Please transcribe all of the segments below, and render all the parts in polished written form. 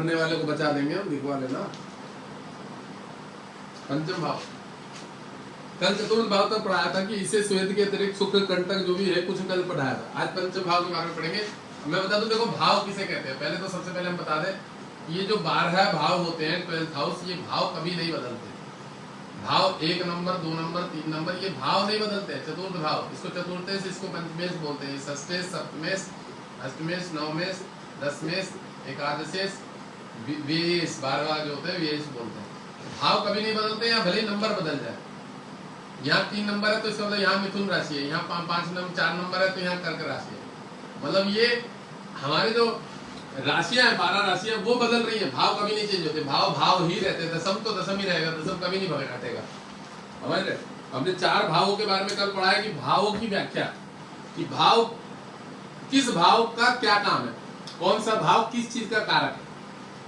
करने वाले को बचा देंगे हम, लिखवा लेना। पंचम भाव, कल चतुर्थ भाव तक पढ़ाया था कि इसे श्वेत के अतिरिक्त सुख कंटक जो भी है कुछ कल पढ़ाया था। आज पंचम भाव के बारे में पढ़ेंगे। मैं बता दूं, देखो भाव किसे कहते हैं। पहले तो सबसे पहले हम बता दें, ये जो 12 भाव होते हैं 12th हाउस, ये भाव कभी नहीं बदलते। भाव 1 नंबर 2 नंबर 3 नंबर ये भाव नहीं बदलते हैं। चतुर्थ भाव, इसको चतुर्थेश, इसको पंचमेश बोलते हैं। षष्ठेश, सप्तमेश, अष्टमेश, नवमेश, दशमेश, एकादशेश, व्ययेश, 12वां जो होते हैं व्ययेश बोलते हैं। भाव कभी नहीं बदलते हैं, भले नंबर बदल जाए। यहाँ 3 नंबर है तो इसका मतलब यहाँ मिथुन राशि है, यहाँ 4 नंबर है तो यहाँ कर्क राशि है। मतलब ये हमारे जो राशियां है 12 राशियां वो बदल रही है, भाव कभी नहीं चेंज होते। भाव भाव ही रहते हैं। दशम तो दशम ही रहेगा, दशम कभी नहीं हटेगा। समझ रहे? हमने 4 भावों के बारे में कल पढ़ा है कि भावों की व्याख्या, कि भाव किस भाव का क्या काम है, कौन सा भाव किस चीज का कारक है,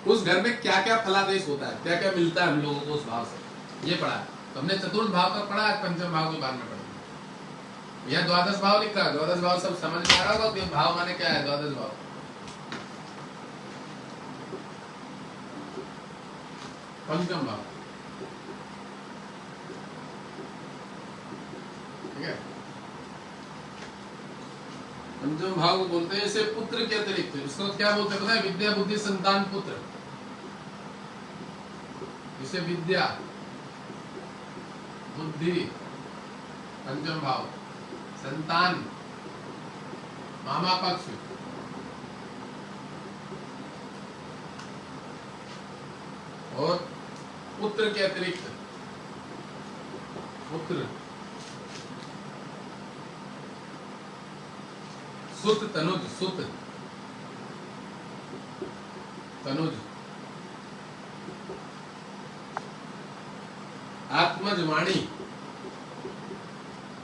उस घर में क्या क्या फलादेश होता है, क्या क्या मिलता है हम लोगों को उस भाव से, ये पढ़ा है। तो हमने चतुर्थ भाव तक पढ़ा, आज पंचम भाव के बारे में पढ़ेंगे। यहाँ द्वादश भाव लिखा है, द्वादश भाव सब समझ में आ रहा होगा कि भाव माने क्या है। द्वादश भाव पंचम भाव, ठीक है। पंचम भाव को बोलते हैं इसे पुत्र के अतिरिक्त, इसको क्या बोलते हैं पता है? विद्या बुद्धि संतान पुत्र। इसे विद्या बुद्धि पंचम भाव, संतान मामा पक्ष, और पुत्र के अतिरिक्त पुत्र, सुत तनुज, सुत तनुज, आत्मज वाणी,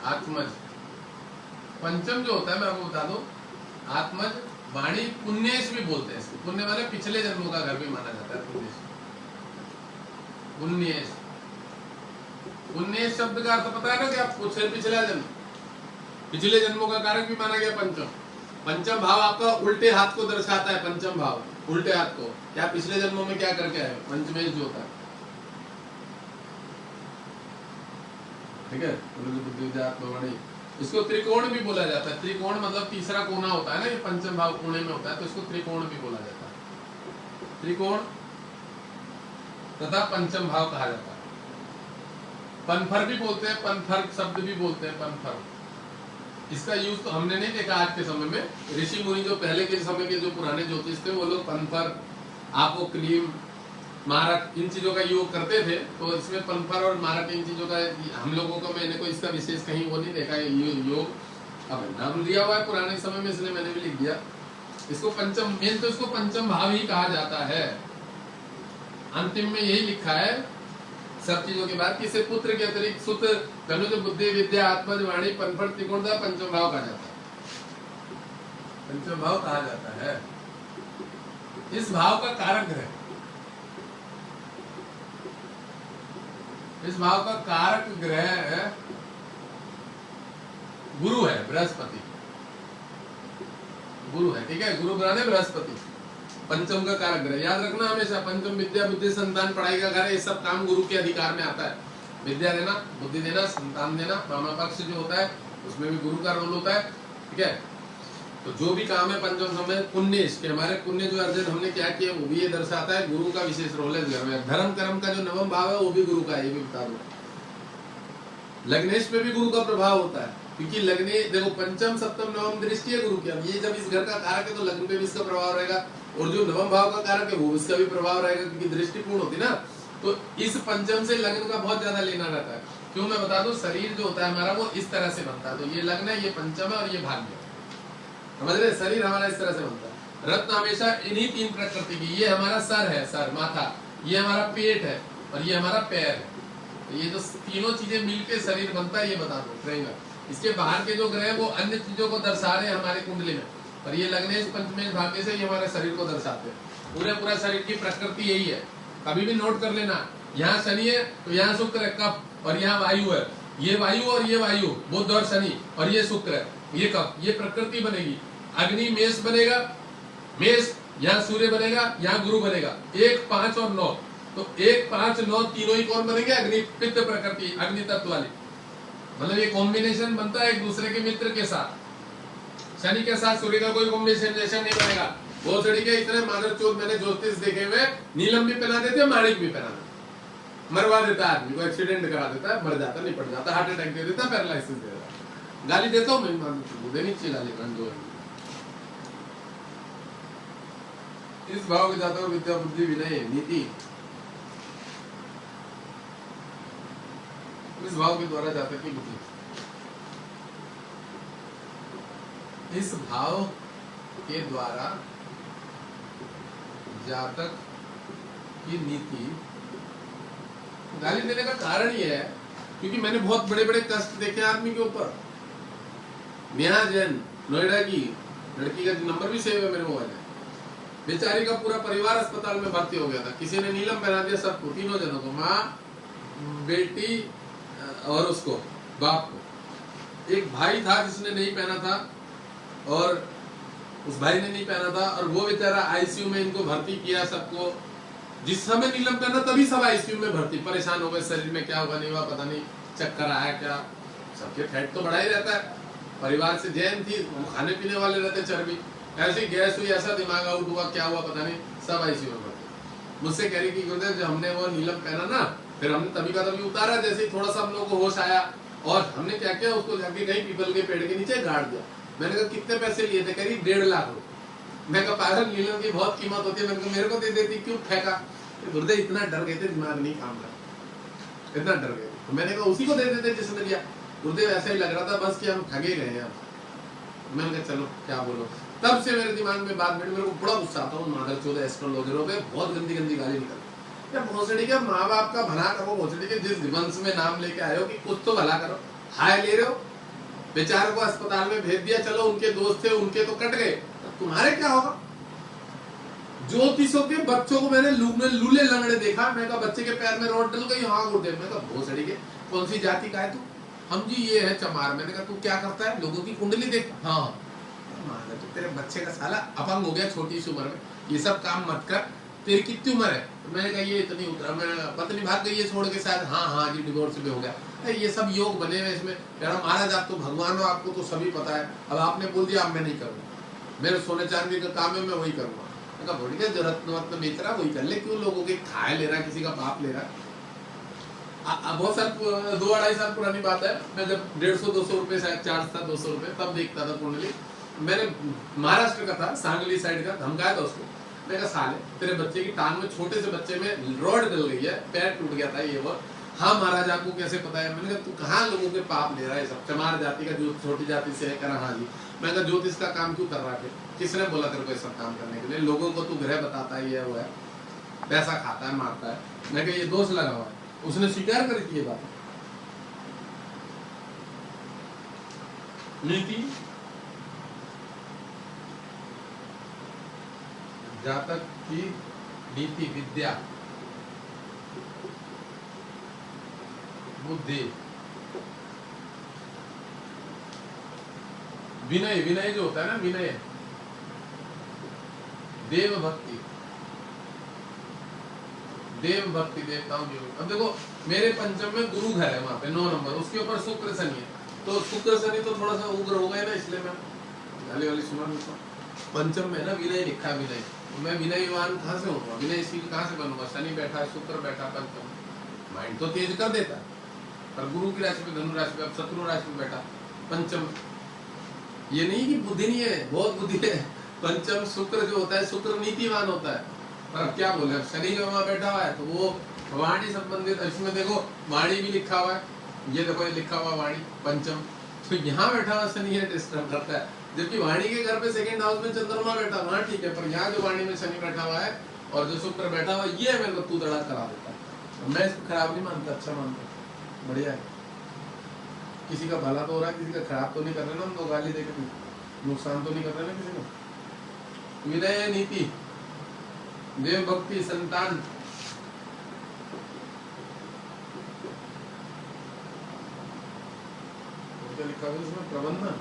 आत्मज। पंचम जो होता है मैं आपको बता दूं, आत्मज वाणी, पुण्येश भी बोलते हैं इसको। पुण्य वाले पिछले जन्मों का घर भी माना जाता है पुण्येश। पुण्येश, पुण्येश शब्द का अर्थ पता है ना? कि पिछला जन्म, पिछले जन्मों का कारक भी माना गया पंचम। पंचम भाव आपका उल्टे हाथ को दर्शाता है। पंचम भाव उल्टे हाथ को, क्या पिछले जन्मों में क्या करके आए, पंचमेश जो होता है, ठीक है। बुद्धि विद्या आत्मवाणी, इसको त्रिकोण भी बोला जाता है। त्रिकोण मतलब तीसरा कोना होता है ना, ये पंचम भाव कोने में होता है, तो इसको त्रिकोण भी बोला जाता है। त्रिकोण तथा पंचम भाव कहा जाता है। पनफर भी बोलते हैं, पनफर शब्द भी बोलते हैं, पनफर। इसका यूज तो हमने नहीं देखा आज के समय में। ऋषि मुनि जो पहले के समय के जो पुराने ज्योतिष थे वो लोग पनफर, आपो क्लीम, मारक, इन चीजों का योग करते थे। तो इसमें पनफर और मारक इन चीजों का हम लोगों को, मैंने कोई इसका विशेष कहीं वो नहीं देखा है योग। अब नाम लिया हुआ है पुराने समय में, इसलिए मैंने भी लिख दिया इसको पंचम। मेन तो इसको पंचम भाव ही कहा जाता है। अंतिम में यही लिखा है सब चीजों के बाद कि इसे पुत्र के अतिरिक्त सुत तनुज बुद्धि विद्या आत्मज वाणी पनफर त्रिकोण पंचम भाव कहा जाता है। पंचम भाव कहा जाता है। इस भाव का कारक ग्रह, इस भाव का कारक ग्रह गुरु है, बृहस्पति। गुरु है, ठीक है। गुरु ग्रह है बृहस्पति, पंचम का कारक ग्रह। याद रखना हमेशा, पंचम विद्या बुद्धि संतान पढ़ाई का घर है। ये सब काम गुरु के अधिकार में आता है। विद्या देना, बुद्धि देना, संतान देना। मामा पक्ष जो होता है उसमें भी गुरु का रोल होता है, ठीक है। तो जो भी काम है पंचम समय पुण्येश के, हमारे पुण्य जो अर्जन हमने क्या किया वो भी ये दर्शाता है। गुरु का विशेष रोल है घर में। धर्म कर्म का जो नवम भाव है वो भी गुरु का है, ये भी बता दो। लग्नेश पे भी गुरु का प्रभाव होता है, क्योंकि लग्ने देखो पंचम सप्तम नवम दृष्टि है गुरु की। अब ये जब इस घर का कारक है तो लग्न पे भी इसका प्रभाव रहेगा, और जो नवम भाव का कारक है वो इसका भी प्रभाव रहेगा, क्योंकि दृष्टि पूर्ण होती ना। तो इस पंचम से लग्न का बहुत ज्यादा लेना रहता है। क्यों मैं बता दूं, शरीर जो होता है हमारा वो इस तरह से बनता है। तो ये लग्न है, ये पंचम है और ये भाग्य, समझ रहे? शरीर हमारा इस तरह से बनता है। रत्न हमेशा इन्हीं 3 प्रकृति की। ये हमारा सर है, सर माथा, ये हमारा पेट है, और ये हमारा पैर है। तो ये जो तीनों चीजें मिलके शरीर बनता है, ये बता दो ट्रेंगल। इसके बाहर के जो ग्रह वो अन्य चीजों को दर्शा रहे हैं हमारे कुंडली में, पर ये लग्नेश पंचमेश भाग्य से ये हमारे शरीर को दर्शाते हैं। पूरा शरीर की प्रकृति यही है। कभी भी नोट कर लेना, यहाँ शनि है तो यहाँ शुक्र है, कफ, और यहाँ वायु है। ये वायु और ये वायु, बुध और शनि, और ये शुक्र है, ये कफ, ये प्रकृति बनेगी। अग्नि मेष बनेगा, मेष यहाँ सूर्य बनेगा, यहाँ गुरु बनेगा, 1 5 और 9, तो 1 5 9 तीनों ही कौन बनेंगे? अग्नि, पित्त प्रकृति, अग्नि तत्व वाले। मतलब ये कॉम्बिनेशन बनता है एक दूसरे के मित्र के साथ। शनि के साथ सूर्य का कोई कॉम्बिनेशन जैसा नहीं बनेगा। बहुत सड़ी के इतने मादर चौथ मैंने ज्योतिष देखे हुए, नीलम भी पहना देते, माणिक भी पहना देते, मरवा देता है आदमी को, एक्सीडेंट करा देता है, मर जाता, निपट जाता, हार्ट अटैक दे देता, पैरालिसिस दे देता। गाली देता हूँ मैं, देनी चाहिए गाली। इस भाव के जातक विद्या बुद्धि विनय नीति, इस भाव के द्वारा जातक की बुद्धि, इस भाव के द्वारा जातक की नीति। गाली देने का कारण यह है क्योंकि मैंने बहुत बड़े बड़े कष्ट देखे आदमी के ऊपर। नेहा जैन, नोएडा की लड़की का नंबर भी सेव है मेरे मोबाइल में। बेचारी का पूरा परिवार अस्पताल में भर्ती हो गया था, किसी ने नीलम पहना दिया सबको, तीनों जनों को, माँ, बेटी और उसको बाप को। एक भाई था जिसने नहीं पहना था और उस भाई ने नहीं पहना था और वो बेचारा आईसीयू में इनको भर्ती किया सबको। जिस समय नीलम पहना तभी सब आईसीयू में भर्ती, परेशान हो गए, शरीर में क्या हुआ नहीं हुआ पता नहीं, चक्कर आया क्या, सबके फैट तो बढ़ा ही रहता है। परिवार से जैन थी, खाने पीने वाले रहते, चर्बी, ऐसी गैस हुई, ऐसा दिमाग आउट हुआ, क्या हुआ पता नहीं, सब आईसीयू में भर्ती। मुझसे कह रही कि गुरुदेव जब हमने वो नीलम पहना ना, फिर हमने तभी का तभी उतारा, जैसे ही थोड़ा सा हम लोग को होश आया और हमने क्या किया, उसको जाके कहीं पीपल के पेड़ के नीचे गाड़ दिया। मैंने कहा कितने पैसे लिए थे? करीब 1.5 लाख रुपए। मैं कहा पागल, नीलम की बहुत कीमत होती है, मैंने कहा मेरे को दे देती, क्यों फेंका? गुरुदेव इतना डर गए थे, दिमाग नहीं काम कर, इतना डर गए। तो मैंने कहा उसी को दे देते जिसने दिया। गुरुदेव ऐसा ही लग रहा था बस कि हम ठगे गए हैं। मैंने कहा चलो क्या बोलो। तब से मेरे दिमाग में बात बैठी, मेरे को बड़ा गुस्सा आता हूँ मादर चौदह एस्ट्रोलॉजरों पे, बहुत गंदी गंदी गाली निकलती। भोसड़ी के माँ बाप का भला करो, भोसड़ी के जिस वंश में नाम लेके आए हो कि कुछ तो भला करो, हाय ले रहे हो। बेचारे को अस्पताल में भेज दिया, चलो उनके दोस्त थे, उनके तो कट गए, तुम्हारे क्या होगा? ज्योतिषों के बच्चों को मैंने लूले लंगड़े देखा। मैं कहा बच्चे के पैर में रॉड डल गई, हाँ गुरुदेव। मैं कहा भोसड़ी के कौन सी जाति का है तू? हम जी ये है चमार। मैंने कहा तू क्या करता है? लोगों की कुंडली देख। हाँ, तो तेरे बच्चे का साला अपंग हो गया छोटी सी उम्र में, ये सब काम मत कर, तेरी कितनी उम्र है? तो मैंने कहा ये इतनी उतरा, मैं पत्नी भाग गई है छोड़ के शायद, हाँ जी डिवोर्स भी हो गया। ये सब योग बने हुए इसमें। कह रहा महाराज आप तो भगवान हो, आपको तो सभी पता है, अब आपने बोल दिया अब मैं नहीं करूँगा, मेरे सोने चांदी का काम है, मैं वही करूँगा। मैं कहा बोलिए जरूरत में बेच रहा वही कर ले, क्यों लोगों के खाए ले रहा, किसी का पाप ले रहा। बहुत साल 2-2.5 साल पुरानी बात है, मैं जब 150-200 रुपए शायद चार्ज था, 200 रुपए तब देखता था कुंडली। मैंने महाराष्ट्र का था, सांगली साइड का, धमकाया था उसको। मैं कहा साले तेरे बच्चे की टांग में, छोटे से बच्चे में रॉड डल गई है, पैर टूट गया था ये वो। हाँ महाराज आपको कैसे पता है? मैंने कहा तू कहाँ लोगों के पाप ले रहा है सब, चमार जाति का जो छोटी जाति से है। कहा हाँ जी। मैं कहा ज्योतिष का काम क्यों कर रहा है? किसने बोला तेरे को ये सब काम करने के लिए? लोगों को तू ग्रह बताता है, ये वो है, पैसा खाता है, मारता है। मैं कहा ये दोष लगा हुआ है। उसने स्वीकार करी थी ये बात। नीति जातक की नीति, विद्या, बुद्धि, विनय, विनय जो होता है ना, विनय, देव भक्ति, देव भक्ति, देवताओं की। अब देखो मेरे पंचम में गुरु घर है, वहां पे 9 नंबर, उसके ऊपर शुक्र शनि है, तो शुक्र शनि तो थोड़ा सा उग्र हो गया ना, इसलिए मैं गाली वाली सुना नहीं। पंचम में ना विनय लिखा, विनय, तो मैं विनयवान कहाँ से होऊंगा? विनयशील कहाँ से बनूंगा? शनि बैठा है, शुक्र बैठा पंचम, माइंड तो तेज कर देता है, पर गुरु की राशि में, धनु राशि में, अब शत्रु राशि में बैठा पंचम। ये नहीं कि बुद्धि नहीं है, बहुत बुद्धि है। पंचम शुक्र जो होता है, शुक्र नीतिवान होता है। पर अब क्या बोले, शनि जो वहां बैठा हुआ है तो वो वाणी संबंधित, इसमें देखो वाणी भी लिखा हुआ है, ये देखो ये लिखा हुआ वाणी पंचम, तो यहाँ बैठा हुआ शनि है, डिस्टर्ब करता है। जबकि वाणी के घर पे सेकंड हाउस में चंद्रमा बैठा, वहाँ ठीक है, पर यहाँ जो वाणी में शनि बैठा हुआ है और जो शुक्र बैठा हुआ है, ये मेरे को तू दड़ा करा देता है। मैं इसको खराब नहीं मानता, अच्छा मानता, बढ़िया है। किसी का भला तो हो रहा है, किसी का खराब तो नहीं कर रहे ना हम लोग, गाली देकर नुकसान तो नहीं कर रहे ना किसी को। विनय, नीति, देव भक्ति, संतान, लिखा हुआ इसमें प्रबंधन,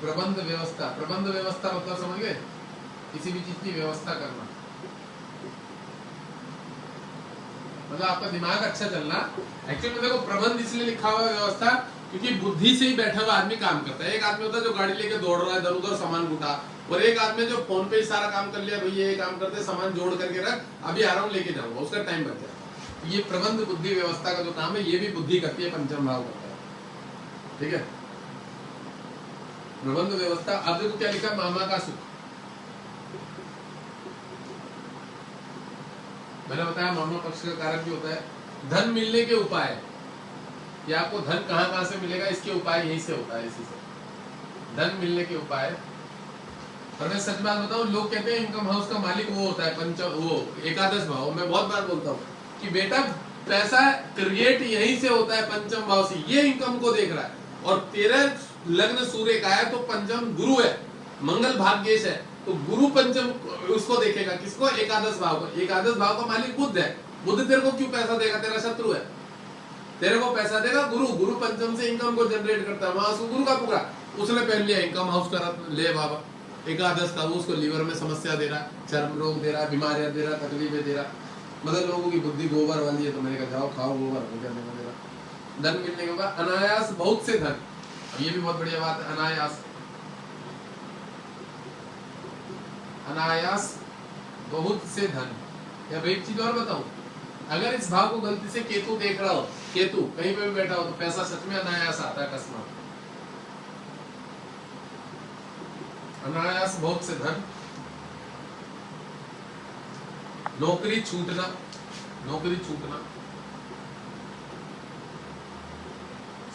प्रबंध व्यवस्था, प्रबंध व्यवस्था मतलब समझ गए, किसी भी चीज की व्यवस्था करना, मतलब आपका दिमाग अच्छा चलना। एक्चुअली में देखो प्रबंध इसलिए लिखा हुआ है व्यवस्था, क्योंकि बुद्धि से ही बैठा हुआ आदमी काम करता है। एक आदमी होता है जो गाड़ी लेके दौड़ रहा है इधर उधर सामान गुटा, और एक आदमी जो फोन पे ही सारा काम कर लिया, भैया ये काम करते सामान जोड़ करके रख, अभी आ रहा हूँ लेके जाऊंगा, उसका टाइम बच जाएगा। ये प्रबंध बुद्धि व्यवस्था का जो काम है ये भी बुद्धि करती है, पंचम भाव करता है। ठीक है, प्रबंध व्यवस्था। अब देखो क्या लिखा, मामा का सुख। मैंने बताया मामा पक्ष का कारक भी होता है। धन मिलने के उपाय, कि आपको धन कहां से मिलेगा, इसके उपाय यहीं से होता है, इसी से धन मिलने के उपाय। और मैं सच बात बताऊं, लोग कहते हैं इनकम हाउस का मालिक वो होता है वो एकादश भाव। मैं बहुत बार बोलता हूँ कि बेटा पैसा क्रिएट यहीं से होता है, पंचम भाव से। ये इनकम को देख रहा है, और तेरा लग्न सूर्य का है तो पंचम गुरु है, मंगल भाग्येश है, तो गुरु पंचम उसको देखेगा, किसको, एकादश भाव को। एकादश भाव का मालिक बुध है। बुध तेरे को क्यों पैसा देगा, तेरा शत्रु है, तेरे को पैसा देगा गुरु। गुरु पंचम से इनकम को जनरेट करता है, वहां गुरु का पुरा उसने पहन लिया इनकम हाउस का रत्न, ले बाबा। एकादश का वो उसको लीवर में समस्या दे रहा, चर्म रोग दे रहा, बीमारियां दे रहा, तकलीफें दे रहा। मतलब लोगों की बुद्धि गोबर वाली है, तो मैंने कहा जाओ खाओ गोबर, हो क्या देगा मेरा। धन मिलने के बाद अनायास बहुत से धन, ये भी बहुत बढ़िया बात है। अनायास, अनायास बहुत से धन। या भाई एक चीज और बताऊं, अगर इस भाव को गलती से केतु देख रहा हो, केतु कहीं पे भी बैठा हो, तो पैसा सच में अनायास आता है, अकस्मात। अनायास बहुत से धन। नौकरी छूटना, नौकरी छूटना,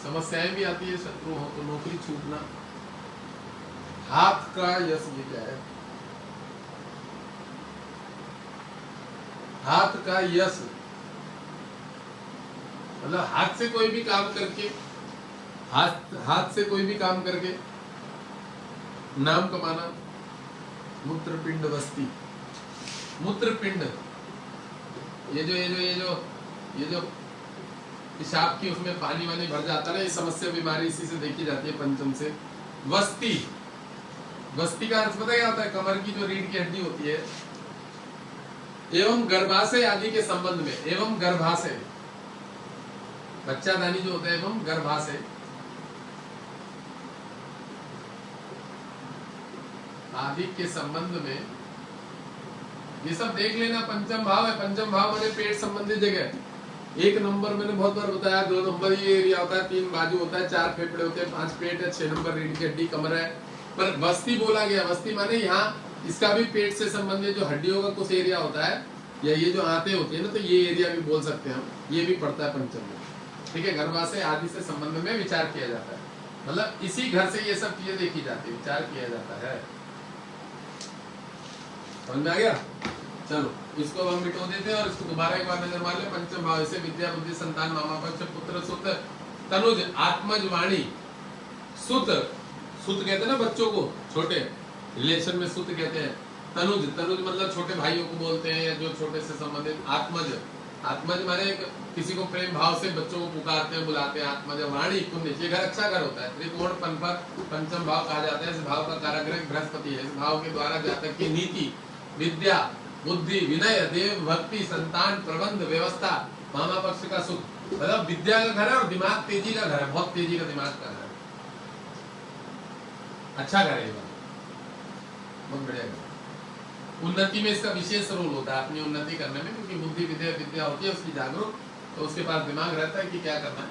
समस्याएं भी आती है, शत्रु हो तो नौकरी छूटना। हाथ का यश, ये क्या है, हाथ का यश मतलब हाथ से कोई भी काम करके, हाथ से कोई भी काम करके नाम कमाना। मूत्रपिंड वस्ती, मूत्रपिंड, ये जो पेशाब की उसमें पानी वानी भर जाता है ना, ये समस्या बीमारी इसी से देखी जाती है, पंचम से। वस्ती, वस्ती का अर्थ पता क्या होता है, कमर की जो रीढ़ की हड्डी होती है, एवं गर्भाशय आदि के संबंध में। एवं गर्भाशय, बच्चादानी जो होता है, एवं गर्भाशय आदि के संबंध में, ये सब देख लेना। पंचम भाव है, पंचम भाव माने पेट संबंधी जगह। एक नंबर मैंने बहुत बार बताया, 2 नंबर ये एरिया होता है, 3 बाजू होता है, 4 फेफड़े होते हैं, 5 पेट है, 6 नंबर रीढ़ की हड्डी कमर है। पर वस्ती बोला गया, वस्ती माने यहाँ इसका भी पेट से संबंधित जो हड्डियों का कुछ एरिया होता है, या ये जो आंतें होती है ना, तो ये एरिया भी बोल सकते हैं हम, ये भी पड़ता है पंचम में। ठीक है, गर्भाशय आदि से संबंध में विचार किया जाता है, मतलब इसी घर से ये सब चीजें देखी जाती है, विचार किया जाता है। समझ में आ गया? चलो इसको हम मिटो देते हैं और इसको दोबारा एक बार नजर मार ले। पंचम भाव से विद्या बुद्धि संतान मामा पक्ष पुत्र सुत तनुज आत्मज वाणी। सुत, सुत कहते हैं ना बच्चों को, छोटे रिलेशन में सुत कहते हैं। तनुज, तनुज मतलब छोटे भाइयों को बोलते हैं, या जो छोटे से संबंधित। आत्मज, आत्मज माने किसी को प्रेम भाव से बच्चों को पुकारते हैं, बुलाते हैं। आत्मज वाणी पुण्य, ये घर अच्छा घर होता है। त्रिकोण पंपर पंचम भाव कहा जाता है। इस भाव का कारक ग्रह बृहस्पति है। इस भाव के द्वारा जातक की नीति, विद्या, बुद्धि, विनय, देव भक्ति, संतान, प्रबंध, व्यवस्था, मामा पक्ष का सुख, मतलब विद्या का घर है और दिमाग तेजी का घर है, बहुत तेजी का दिमाग का घर है। अच्छा घर है, बहुत बढ़िया घर। उन्नति में इसका विशेष रोल होता है, अपनी उन्नति करने में, क्योंकि बुद्धि विद्या होती है उसकी जागरूक, तो उसके पास दिमाग रहता है कि क्या करना है।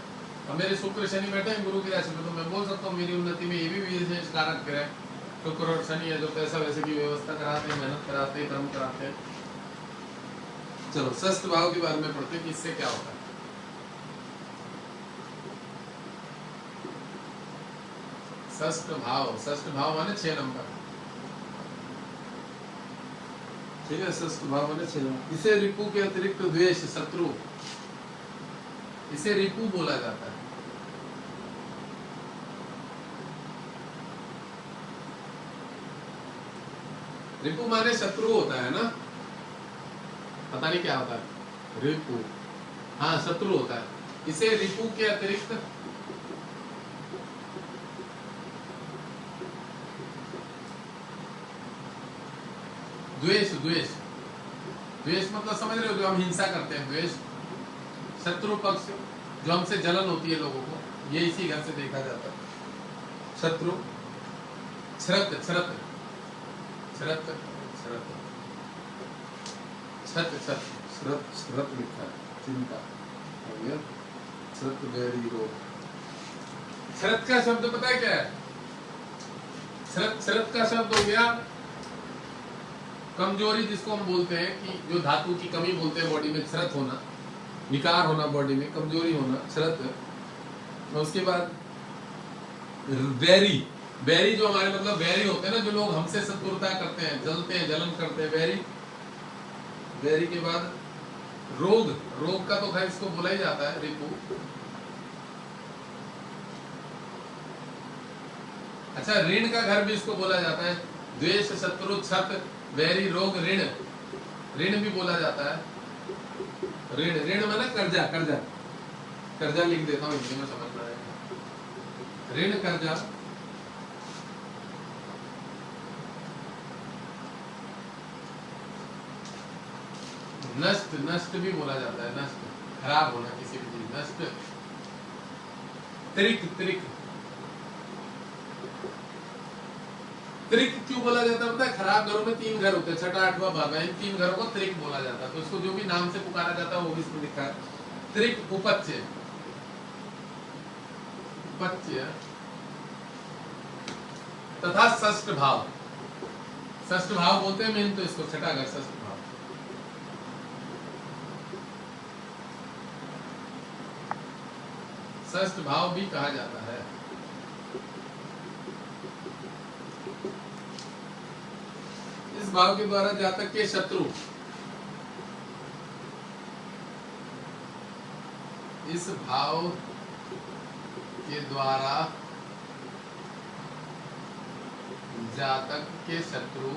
अब मेरे शुक्र शनि बैठे हैं गुरु की राशि में, तो मैं बोल सकता हूँ मेरी उन्नति में ये भी विशेष कारक ग्रह शुक्र और शनि है, जो पैसा वैसे की व्यवस्था कराते हैं, मेहनत कराते हैं, कर्म कराते हैं। चलो षष्ठ भाव के बारे में पढ़ते हैं कि इससे क्या होता है। षष्ठ भाव माने 6 नंबर। ठीक है, षष्ठ भाव माने 6 नंबर। इसे रिपु के अतिरिक्त द्वेष, शत्रु, इसे रिपु बोला जाता है। रिपु माने शत्रु होता है ना, पता नहीं क्या होता है रिपु, हाँ शत्रु होता है। इसे रिपु के अतिरिक्त द्वेष द्वेष द्वेष मतलब समझ रहे हो, जो हम हिंसा करते हैं, द्वेष। शत्रु पक्ष, जो हमसे जलन होती है लोगों को, ये इसी घर से देखा जाता है। शत्रु। छ्रत छ्रत छ्रत छ्रत छत छत श्रत श्रत लिखा है, चिंता हो गया। श्रत बैरी रोग। श्रत का शब्द पता है क्या है? श्रत श्रत का शब्द हो गया कमजोरी, जिसको हम बोलते हैं कि जो धातु की कमी बोलते हैं बॉडी में, श्रत होना, विकार होना, बॉडी में कमजोरी होना, श्रत। और उसके बाद बैरी। बैरी जो हमारे मतलब बैरी होते हैं ना, जो लोग हमसे शत्रुता करते हैं, जलते हैं, जलन करते हैं, बैरी। बैरी के बाद रोग। रोग का तो खैर इसको बोला ही जाता है, रिपु। अच्छा, ऋण का घर भी इसको बोला जाता है। द्वेष, शत्रु, छत, बैरी, रोग, ऋण। ऋण भी बोला जाता है। ऋण, ऋण माना कर्जा, कर्जा। कर्जा लिख देता हूँ, हिंदी में समझना है। ऋण, कर्जा। नष्ट, नष्ट भी बोला जाता है, नष्ट, खराब होना किसी भी चीज, नष्ट। त्रिक, त्रिक। त्रिक क्यों बोला जाता है पता है? खराब घरों में 3 घर होते हैं, छठा, आठवां, बारहवां, इन 3 घरों को त्रिक बोला जाता है। तो इसको जो भी नाम से पुकारा जाता है वो भी इसमें लिखा है। त्रिक, उपच्य, उपच्य तथा षष्ठ भाव। षष्ठ भाव बोलते हैं मेन तो इसको, छठा घर षष्ठ भाव। षष्ठ भाव भी कहा जाता है। इस भाव के द्वारा जातक के शत्रु, इस भाव के द्वारा जातक के शत्रु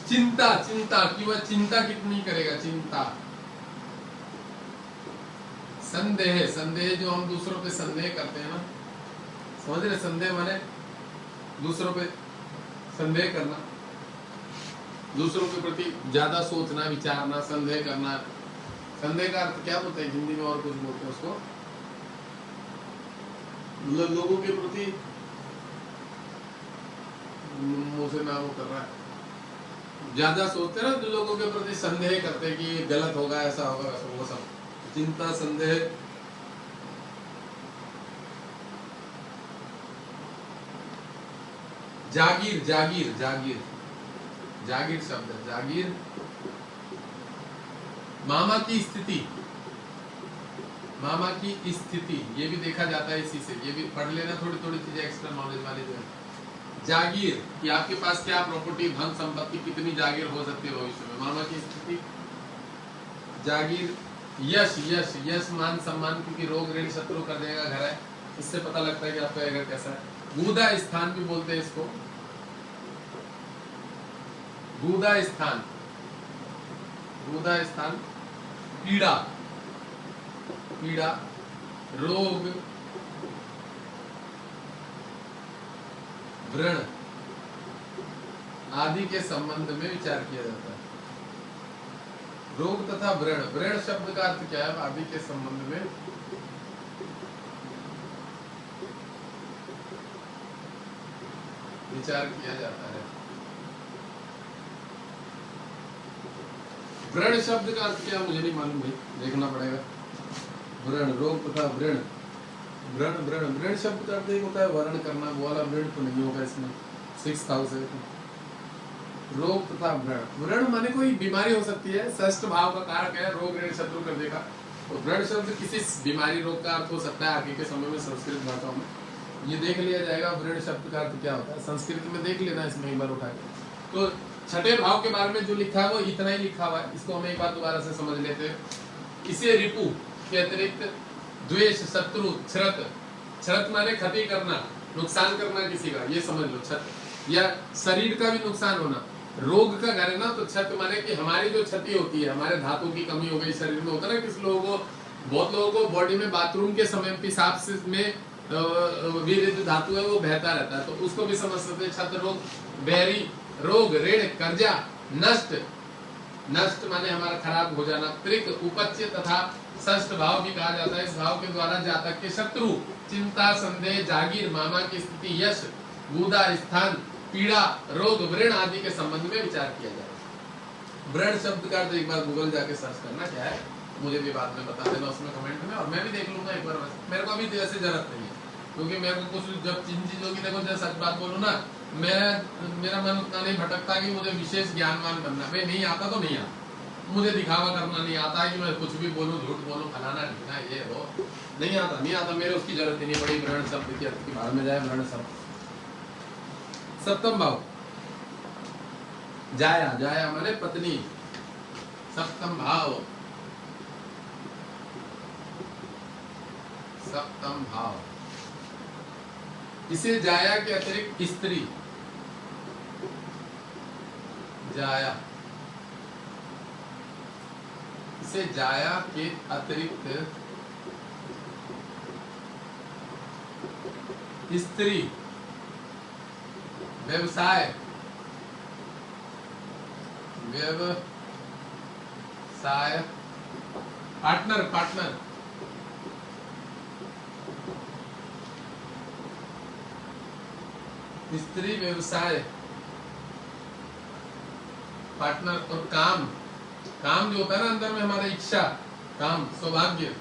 चिंता, चिंता कि वह चिंता कितनी करेगा, चिंता। संदेह, संदेह जो हम दूसरों पे संदेह करते हैं ना, समझ रहे? संदेह माने दूसरों पे संदेह करना, दूसरों के प्रति ज्यादा सोचना, विचारना, संदेह करना। संदेह का अर्थ क्या बोलते हैं हिंदी में, और कुछ बोलते हैं उसको, लोगों के प्रति मुंह से ना वो कर रहा है, ज्यादा सोचते ना, जो लोगों के प्रति संदेह करते हैं कि गलत होगा, ऐसा होगा, वो सब चिंता, संदेह। जागीर, जागीर, जागीर, जागीर शब्द है, जागीर। मामा की स्थिति, मामा की स्थिति, ये भी देखा जाता है इसी से। ये भी पढ़ लेना, थोड़ी थोड़ी चीजें एक्स्ट्रा नॉलेज वाली जो है। जागीर कि आपके पास क्या प्रॉपर्टी, धन संपत्ति, कितनी जागीर हो सकती है भविष्य में, मामा की स्थिति। जागीर। यश, यश, यश मान सम्मान, क्योंकि रोग, ऋण, शत्रु कर देगा घर है, इससे पता लगता है कि आपका घर कैसा है। गुदा स्थान भी बोलते हैं इसको, गुदा स्थान, गुदा स्थान। पीड़ा, पीड़ा, रोग, व्रण आदि के संबंध में विचार किया जाता है। रोग तथा व्रण, व्रण शब्द का अर्थ क्या है? आदि के संबंध में विचार किया जाता है। व्रण शब्द का अर्थ क्या, मुझे नहीं मालूम भाई, देखना पड़ेगा। व्रण, रोग तथा व्रण, व्रण, व्रण, व्रण शब्द का अर्थ एक होता है वर्ण करना, वो वाला व्रण तो नहीं होगा इसमें, 6th हाउस है। रोग तथा व्रण, व्रण माने कोई बीमारी हो सकती है, षष्ठ भाव का कारक है, रोग, ऋण, शत्रु कर देगा। तो व्रण शब्द किसी बीमारी, रोग का अर्थ हो सकता है आगे के समय में संस्कृत भाषाओं में। ये देख लिया जाएगा व्रण शब्द का अर्थ क्या होता है, संस्कृत में देख लेना इसमें एक बार उठा के। तो छठे भाव के बारे में जो लिखा है वो इतना ही लिखा हुआ है, इसको हम एक बार दोबारा से समझ लेते हैं। इसे रिपु के अतिरिक्त द्वेष, शत्रु, छ्रत, छ्रत माने क्षति करना, नुकसान करना किसी का, ये समझ लो छत, या शरीर का भी नुकसान होना। रोग का घर है ना, तो छत माने कि हमारी जो क्षति होती है, हमारे धातु की कमी हो गई शरीर में, होता है ना किस लोगों को, बहुत लोगों को बॉडी में बाथरूम के समय पेशाब में तो वीर जो धातु है वो बहता रहता है, तो उसको भी समझ सकते हैं। छत्र रोग, बैरी रोग, ऋण, कर्जा, नष्ट, नष्ट माने हमारा खराब हो जाना, त्रिक, उपच्य तथा षष्ठ भाव भी कहा जाता है। इस भाव के द्वारा जातक के शत्रु, चिंता, संदेह, जागीर, मामा की स्थिति, यश, गुदा स्थान, पीड़ा, रोग, व्रण आदि के संबंध में विचार किया जाए। व्रण शब्द का एक बार गूगल जाके सर्च करना क्या है, मुझे भी बाद में बता देना उसमें कमेंट में, और मैं भी देख लूंगा एक बार। मेरे को अभी ऐसे जरूरत नहीं है, क्योंकि मेरे को कुछ जब जिन चीजों की, देखो जब सच बात बोलूं ना, मेरा मन उतना नहीं भटकता कि मुझे विशेष ज्ञानवान बनना। भाई नहीं आता तो नहीं आता, मुझे दिखावा करना नहीं आता है कि मैं कुछ भी बोलूं, झूठ बोलूं, फलाना ढीना ये वो, नहीं आता, नहीं आता, मेरे उसकी जरूरत ही नहीं पड़ी। व्रण शब्द की अर्थ की बाहर में जाए व्रण शब्द। सप्तम भाव जाया, जाया माने पत्नी, सप्तम भाव, सप्तम भाव, इसे जाया के अतिरिक्त स्त्री, जाया, इसे जाया के अतिरिक्त स्त्री, व्यवसाय, व्यवसाय, पार्टनर, पार्टनर, स्त्री, व्यवसाय, पार्टनर, और काम, काम जो होता है ना अंदर में हमारा इच्छा, काम, सौभाग्य,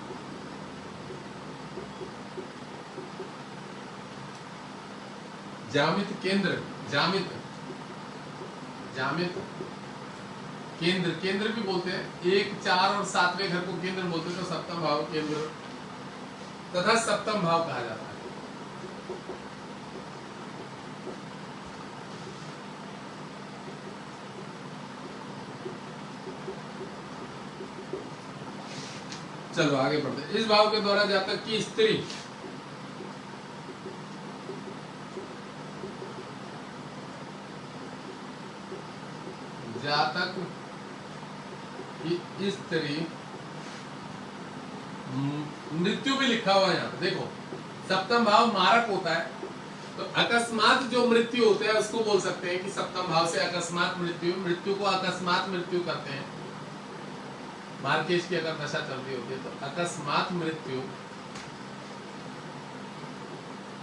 जामित केंद्र, जामित, जामित केंद्र, केंद्र भी बोलते हैं, 1, 4 और 7वें घर को केंद्र बोलते हैं, तो सप्तम भाव केंद्र तथा सप्तम भाव कहा जाता है। चलो आगे बढ़ते हैं। इस भाव के द्वारा जातक की स्त्री, जातक की स्त्री, मृत्यु भी लिखा हुआ है यहाँ पे, देखो सप्तम भाव मारक होता है, तो अकस्मात जो मृत्यु होते हैं उसको बोल सकते हैं कि सप्तम भाव से अकस्मात मृत्यु, मृत्यु को अकस्मात मृत्यु करते हैं। मार्केश की अगर दशा चल रही होती है तो अकस्मात मृत्यु,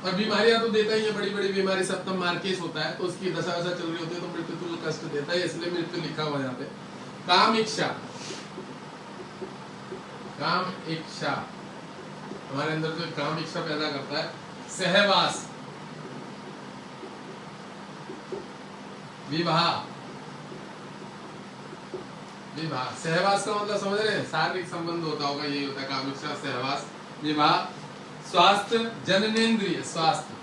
और बीमारियां तो देता ही है, बड़ी बड़ी बीमारी सप्तम मार्केश होता है, तो उसकी दशा वशा चल रही होती है तो मृत्यु तो कष्ट देता है, इसलिए मृत्यु लिखा हुआ है यहाँ पे। काम इच्छा, काम इच्छा हमारे अंदर जो काम इच्छा पैदा करता है। सहवास, विवाह, विवाह, सहवास का मतलब समझ रहे हैं, शारीरिक संबंध होता होगा, यही होता है काम इच्छा, सहवास, विवाह। स्वास्थ्य, जननेंद्रिय, स्वास्थ्य,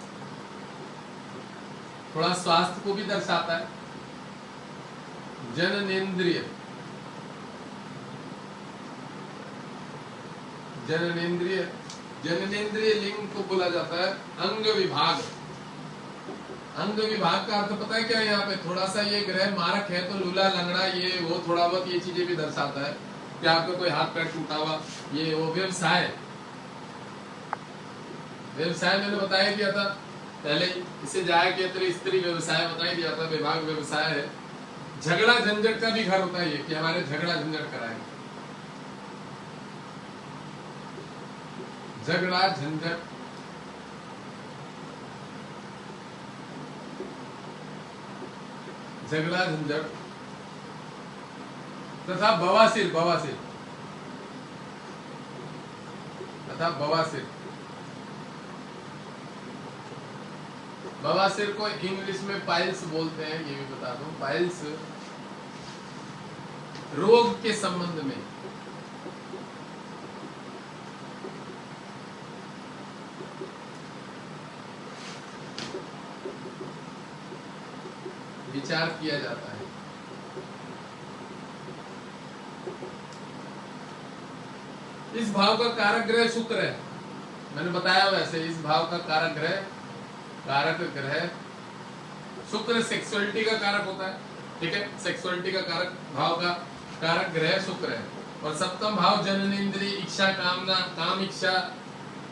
थोड़ा स्वास्थ्य को भी दर्शाता है, जननेंद्रिय, जननेंद्रिय, जननेंद्रिय लिंग को बोला जाता है अंग विभाग। अंग विभाग का अर्थ पता है क्या है यहाँ पे? थोड़ा सा ये ग्रह मारक है तो लूला लंगड़ा ये वो थोड़ा बहुत ये चीजें भी दर्शाता है कि आपका कोई हाथ पैर टूटा हुआ ये वो। व्यवसाय, व्यवसाय मैंने बताया दिया था पहले, इसे जाया के अंदर स्त्री व्यवसाय बताया दिया था, विभाग व्यवसाय है। झगड़ा झंझट का भी घर होता है ये कि हमारे झगड़ा झंझट कराएंगे, झगड़ा झंझट, झगड़ा झंझट तथा बवासीर, बवासीर तथा बवासीर। बवासीर को इंग्लिश में पाइल्स बोलते हैं, ये भी बता दूं। पाइल्स रोग के संबंध में विचार किया जाता है। इस भाव का कारक ग्रह शुक्र है, मैंने बताया वैसे इस भाव का कारक ग्रह शुक्र सेक्सुअलिटी का कारक होता है, ठीक है। सेक्सुअलिटी का कारक भाव का कारक ग्रह शुक्र है। और सप्तम भाव जननेंद्रिय, इच्छा, कामना, काम इच्छा,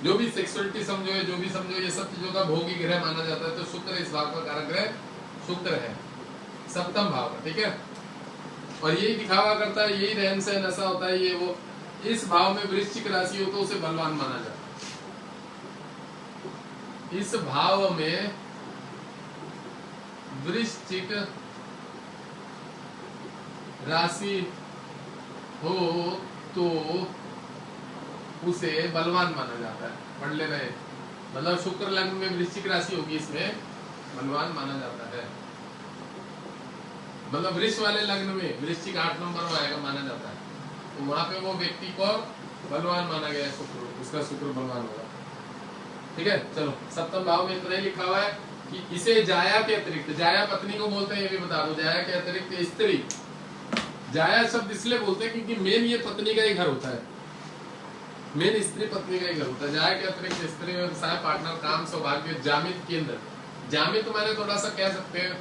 जो भी सेक्सुअलिटी समझो, जो भी समझो, ये सब चीजों का भोगी ग्रह माना जाता है। तो शुक्र इस भाव का कारक ग्रह शुक्र है, सप्तम भाव का, ठीक है। और यही दिखावा करता है, यही रहन सहन ऐसा होता है, ये वो। इस भाव में वृश्चिक राशि हो तो उसे बलवान माना जाता है। इस भाव में वृश्चिक राशि हो तो उसे बलवान माना जाता है। पढ़ ले रहे, मतलब शुक्र लग्न में वृश्चिक राशि होगी, इसमें बलवान माना जाता है। मतलब वृष वाले लग्न में वृश्चिक 8 नंबर आएगा माना जाता है, तो वहां पे वो व्यक्ति को बलवान माना गया है, शुक्र, उसका शुक्र बलवान होगा, ठीक है। चलो, सप्तम भाव में इतना ही लिखा हुआ है कि इसे जाया के अतिरिक्त, जाया पत्नी को बोलते हैं, ये भी बता दो, जाया के अतिरिक्त स्त्री, जाया शब्द इसलिए बोलते हैं क्योंकि मेन ये पत्नी का ही घर होता है, मेन स्त्री पत्नी का ही घर होता है। जाया के अतिरिक्त स्त्री, व्यवसाय, पार्टनर, काम, सौभाग्य, जामित केंद्र। जामित माने थोड़ा सा कह सकते हैं,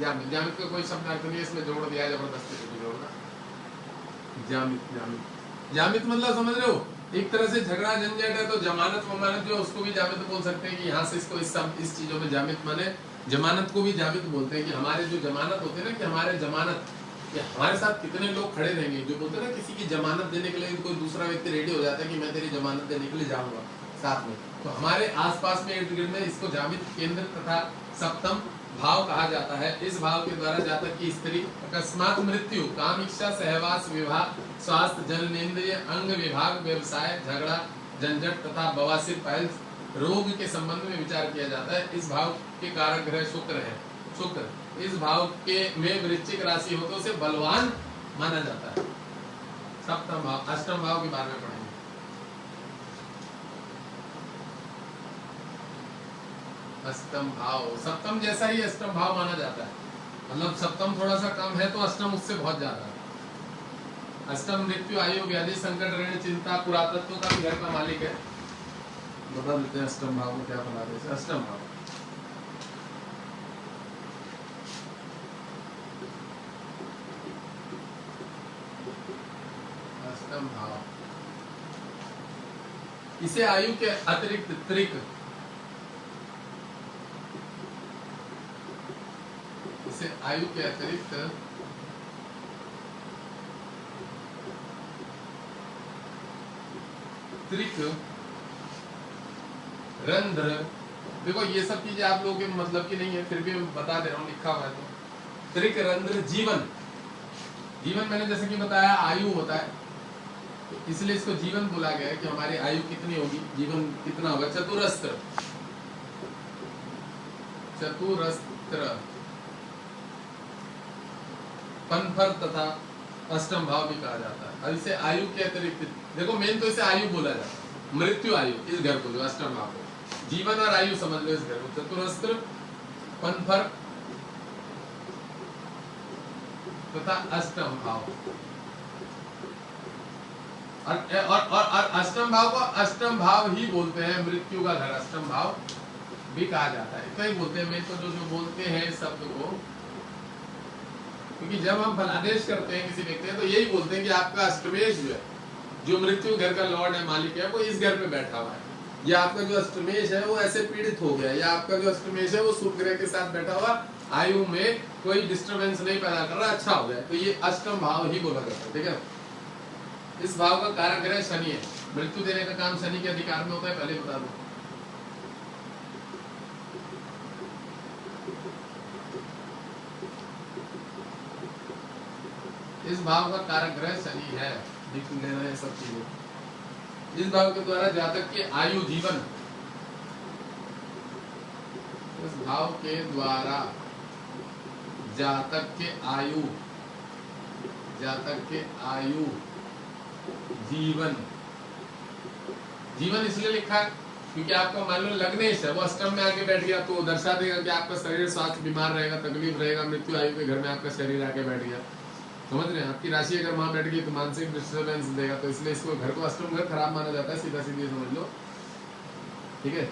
जामित, जामित का कोई शब्द अर्थ नहीं, इसमें जोड़ दिया जबरदस्ती से जोड़ना। जामित, जामित, जामित मतलब समझ रहे हो, एक तरह से झगड़ा झंझट है, तो जमानत वमानत जो उसको भी जामित बोल सकते हैं, कि यहाँ से इसको इस चीजों में जामित माने, जमानत को भी जामित बोलते हैं, कि हमारे जो जमानत होते हैं ना, कि हमारे जमानत, कि हमारे साथ कितने लोग खड़े रहेंगे, जो बोलते हैं ना किसी की जमानत देने के लिए कोई दूसरा व्यक्ति रेडी हो जाता है कि मैं तेरी जमानत देने के लिए जाऊंगा साथ में, तो हमारे आसपास में इर्द गिर्द में इसको जामित केंद्र तथा सप्तम भाव कहा जाता है। इस भाव के द्वारा जातक की स्त्री अकस्मात मृत्यु, काम इच्छा, सहवास, विवाह, स्वास्थ्य, जननेंद्रिय, अंग विभाग, व्यवसाय, झगड़ा झंझट तथा बवासीर, पाइल्स रोग के संबंध में विचार किया जाता है। इस भाव के कारक ग्रह शुक्र है। शुक्र इस भाव के में वृश्चिक राशि हो तो उसे बलवान माना जाता है। सप्तम भाव, अष्टम भाव के बारे में पढ़ेंगे। अष्टम भाव सप्तम जैसा ही अष्टम भाव माना जाता है, मतलब सप्तम थोड़ा सा कम है तो अष्टम उससे बहुत ज्यादा है। अष्टम मृत्यु, आयु, व्याधि, संकट, ऋण, चिंता, पुरातत्व का भी घर का मालिक है। बता देते हैं अष्टम भाव को क्या बना देते। अष्टम भाव भाव इसे आयु के अतिरिक्त त्रिक, इसे आयु के अतिरिक्त त्रिक, रंध्र, देखो ये सब चीजें आप लोगों के मतलब की नहीं है, फिर भी मैं बता दे रहा हूँ, लिखा हुआ है। तो त्रिक, रंध्र, जीवन, जीवन मैंने जैसे कि बताया आयु होता है, तो इसलिए इसको जीवन बोला गया है कि हमारी आयु कितनी होगी, जीवन कितना होगा। चतुरस्त्र, चतुरस्त्र, पनफर तथा अष्टम भाव भी कहा जाता है। अब इसे आयु के अतिरिक्त, देखो मेन तो इसे आयु बोला जाता है, मृत्यु आयु, इस घर को जो अष्टम भाव को, जीवन और आयु समझ लो इस घर को। चतुरस्त्र, पनफर तथा अष्टम भाव, और अष्टम भाव को अष्टम भाव ही बोलते हैं, मृत्यु का घर अष्टम भाव भी कहा जाता है। इतना ही बोलते हैं, मैं तो जो बोलते हैं शब्द को, क्योंकि जब हम फलादेश करते हैं किसी व्यक्ति तो यही बोलते हैं कि आपका अष्टमेश जो है, जो मृत्यु घर का लॉर्ड है, मालिक है, वो इस घर पे बैठा हुआ है, या आपका जो अष्टमेश है वो ऐसे पीड़ित हो गया, या आपका जो अष्टमेश है वो शुभ ग्रह के साथ बैठा हुआ, आयु में कोई डिस्टर्बेंस नहीं पैदा कर रहा, अच्छा हो जाए, तो ये अष्टम भाव ही बोला जाता है, ठीक है। इस भाव का कारक ग्रह शनि है, मृत्यु देने का काम शनि के अधिकार में होता है, पहले बता दो। इस भाव का कारक ग्रह शनि है, लिख लेना है सब चीजें। इस भाव के द्वारा जातक की आयु, जीवन, इस भाव के द्वारा जातक के आयु, जातक के आयु, जीवन, जीवन इसलिए लिखा है क्योंकि आपका मान लो लग्नेश है, वो अष्टम में आके बैठ गया तो दर्शा देगा कि आपका शरीर स्वास्थ्य बीमार रहेगा, तकलीफ रहेगा, मृत्यु आयु के घर में आपका शरीर आके बैठ गया, समझ रहे हैं। आपकी राशि अगर वहां बैठ गई तो मानसिक डिस्टर्बेंस देगा, तो इसलिए इसको घर को अष्टम घर खराब माना जाता है, सीधा सीधी समझ लो, ठीक है।